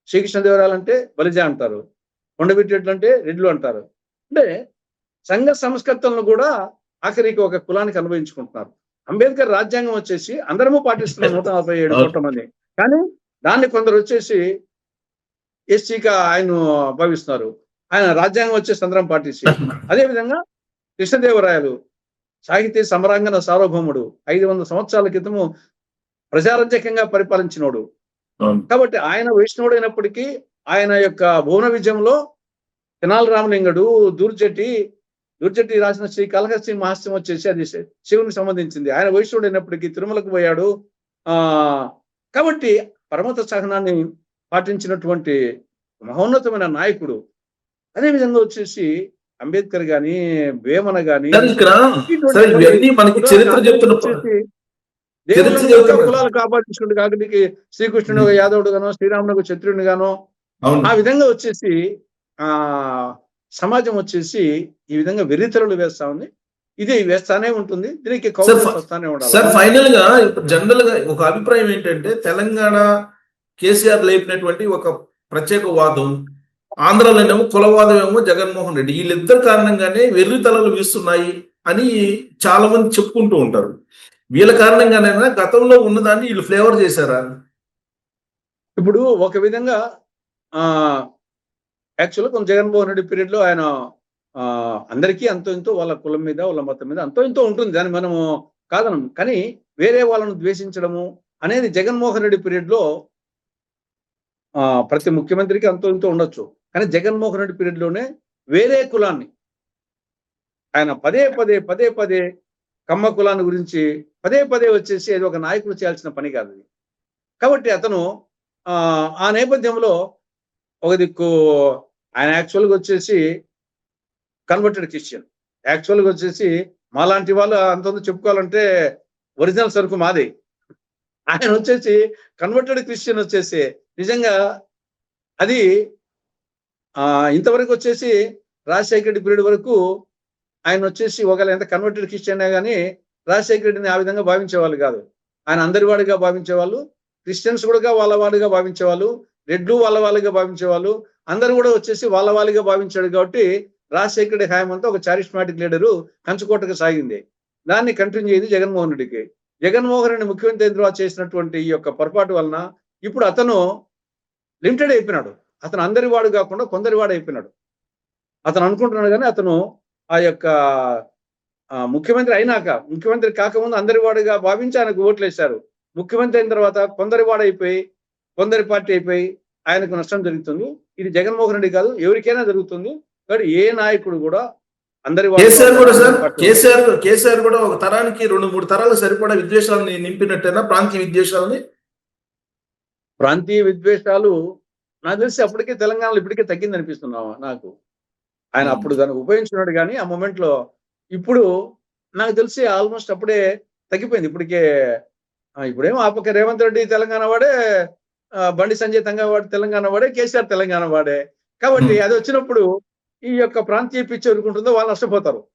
శ్రీకృష్ణదేవరాయలు అంటే బలిజ అంటారు, కొండవీటి అంటే రెడ్లు అంటారు. అంటే సంఘ సంస్కర్తలను కూడా ఆఖరికి ఒక కులానికి అనుభవించుకుంటున్నారు. అంబేద్కర్ రాజ్యాంగం వచ్చేసి అందరము పాటిస్తున్నారు 147 కోట్ల మంది. కానీ దాన్ని కొందరు వచ్చేసి ఎస్సీగా ఆయన భావిస్తున్నారు. ఆయన రాజ్యాంగం వచ్చేసి అందరం పాటించి. అదేవిధంగా కృష్ణదేవరాయలు సాహితీ సమరాంగణ సార్వభౌముడు 500 సంవత్సరాల క్రితము ప్రజారంజకంగా పరిపాలించినోడు. కాబట్టి ఆయన వైష్ణవుడు అయినప్పటికీ ఆయన యొక్క భువన విజయంలో తెనాలి రామలింగడు దూర్జటి రాసిన శ్రీ కాళహస్తి మహాస్యం వచ్చేసి అది శివునికి సంబంధించింది. ఆయన వైష్ణవుడు అయినప్పటికీ తిరుమలకు పోయాడు. కాబట్టి పరమత సహనాన్ని పాటించినటువంటి మహోన్నతమైన నాయకుడు. అదేవిధంగా వచ్చేసి అంబేద్కర్ గాని, వేమన గాని కులాలు కాపాడించుకుంటు కాబట్టి శ్రీకృష్ణుడు యాదవుడు గానో, శ్రీరాముడు క్షత్రుని గానో ఆ విధంగా వచ్చేసి సమాజం వచ్చేసి ఈ విధంగా వెర్రితెరలు వేస్తా ఉంది. ఇది వేస్తానే ఉంటుంది. దీనికి వస్తానే ఉండాలి. సార్ ఫైనల్ గా జనరల్ గా ఒక అభిప్రాయం ఏంటంటే తెలంగాణ కేసీఆర్ లేపినటువంటి ఒక ప్రత్యేక వాదం, ఆంధ్రాలోనేమో కులవాదం ఏమో జగన్మోహన్ రెడ్డి, వీళ్ళిద్దరు కారణంగానే వెర్రి తలలు వీస్తున్నాయి అని చాలా మంది చెప్పుకుంటూ ఉంటారు. వీళ్ళ కారణంగానైనా గతంలో ఉన్నదాన్ని వీళ్ళు ఫ్లేవర్ చేశారా? ఇప్పుడు ఒక విధంగా యాక్చువల్గా కొంచెం జగన్మోహన్ రెడ్డి పీరియడ్ లో ఆయన అందరికీ అంతో ఇంతో వాళ్ళ కులం మీద వాళ్ళ మతం మీద అంతో ఇంతో ఉంటుంది, దాన్ని మనము కాదనం. కానీ వేరే వాళ్ళను ద్వేషించడము అనేది జగన్మోహన్ రెడ్డి పీరియడ్ లో ప్రతి ముఖ్యమంత్రికి అంతో ఇంతో ఉండొచ్చు. కానీ జగన్మోహన్ రెడ్డి పీరియడ్ లోనే వేరే కులాన్ని ఆయన పదే పదే కమ్మ కులాన్ని గురించి పదే వచ్చేసి అది ఒక నాయకుడు చేయాల్సిన పని కాదు. కాబట్టి అతను ఆ నేపథ్యంలో ఒక దిక్కు ఆయన యాక్చువల్గా వచ్చేసి కన్వర్టెడ్ క్రిస్టియన్. యాక్చువల్గా వచ్చేసి మాలాంటి వాళ్ళు అంతంత చెప్పుకోవాలంటే ఒరిజినల్ సరుకు మాది. ఆయన వచ్చేసి కన్వర్టెడ్ క్రిస్టియన్ వచ్చేసి నిజంగా అది ఇంతవరకు వచ్చేసి రాజశేఖర రెడ్డి పీరియడ్ వరకు ఆయన వచ్చేసి ఒకవేళ ఎంత కన్వర్టెడ్ క్రిస్టియన్ కానీ రాజశేఖర రెడ్డిని ఆ విధంగా భావించేవాళ్ళు కాదు. ఆయన అందరి వాడిగా భావించేవాళ్ళు, క్రిస్టియన్స్ కూడా వాళ్ళ వాడిగా భావించేవాళ్ళు, రెడ్లు వాళ్ళ వాళ్ళగా భావించేవాళ్ళు, అందరూ కూడా వచ్చేసి వాళ్ళ వాళ్ళగా భావించాడు. కాబట్టి రాజశేఖర రెడ్డి హయాం అంతా ఒక చారిస్మాటిక్ లీడరు కంచుకోటగా సాగింది. దాన్ని కంటిన్యూ అయ్యింది జగన్మోహన్ రెడ్డికి. జగన్మోహన్ రెడ్డి ముఖ్యమంత్రి తర్వాత చేసినటువంటి ఈ యొక్క పొరపాటు వలన ఇప్పుడు అతను లిమిటెడ్ అయిపోయినాడు. అతను అందరి వాడు కాకుండా కొందరి వాడు అయిపోయినాడు. అతను అనుకుంటున్నాడు కానీ అతను ఆ యొక్క ముఖ్యమంత్రి అయినాక, ముఖ్యమంత్రి కాకముందు అందరి వాడుగా భావించి ఆయనకు ఓట్లు వేశారు. ముఖ్యమంత్రి అయిన తర్వాత కొందరి వాడు అయిపోయి కొందరి పార్టీ అయిపోయి ఆయనకు నష్టం జరుగుతుంది. ఇది జగన్మోహన్ రెడ్డి కాదు, ఎవరికైనా జరుగుతుంది. కాబట్టి ఏ నాయకుడు కూడా అందరి కేసీఆర్ కూడా ఒక తరానికి 2-3 తరాలు సరిపడా విద్వేషాలని నింపినట్టేనా? ప్రాంతీయ విద్వేషాలు నాకు తెలిసి అప్పటికే తెలంగాణలో ఇప్పటికే తగ్గింది అనిపిస్తున్నావా నాకు. ఆయన అప్పుడు దాన్ని ఉపయోగించుకున్నాడు కానీ ఆ మూమెంట్ లో ఇప్పుడు నాకు తెలిసి ఆల్మోస్ట్ అప్పుడే తగ్గిపోయింది. ఇప్పుడేమో ఆ పక్క రేవంత్ రెడ్డి తెలంగాణ వాడే, బండి సంజయ్ తెలంగాణ వాడే, కేసీఆర్ తెలంగాణ వాడే. కాబట్టి అది వచ్చినప్పుడు ఈ యొక్క ప్రాంతీయ పిచ్చి ఎవరుకుంటుందో వాళ్ళు నష్టపోతారు.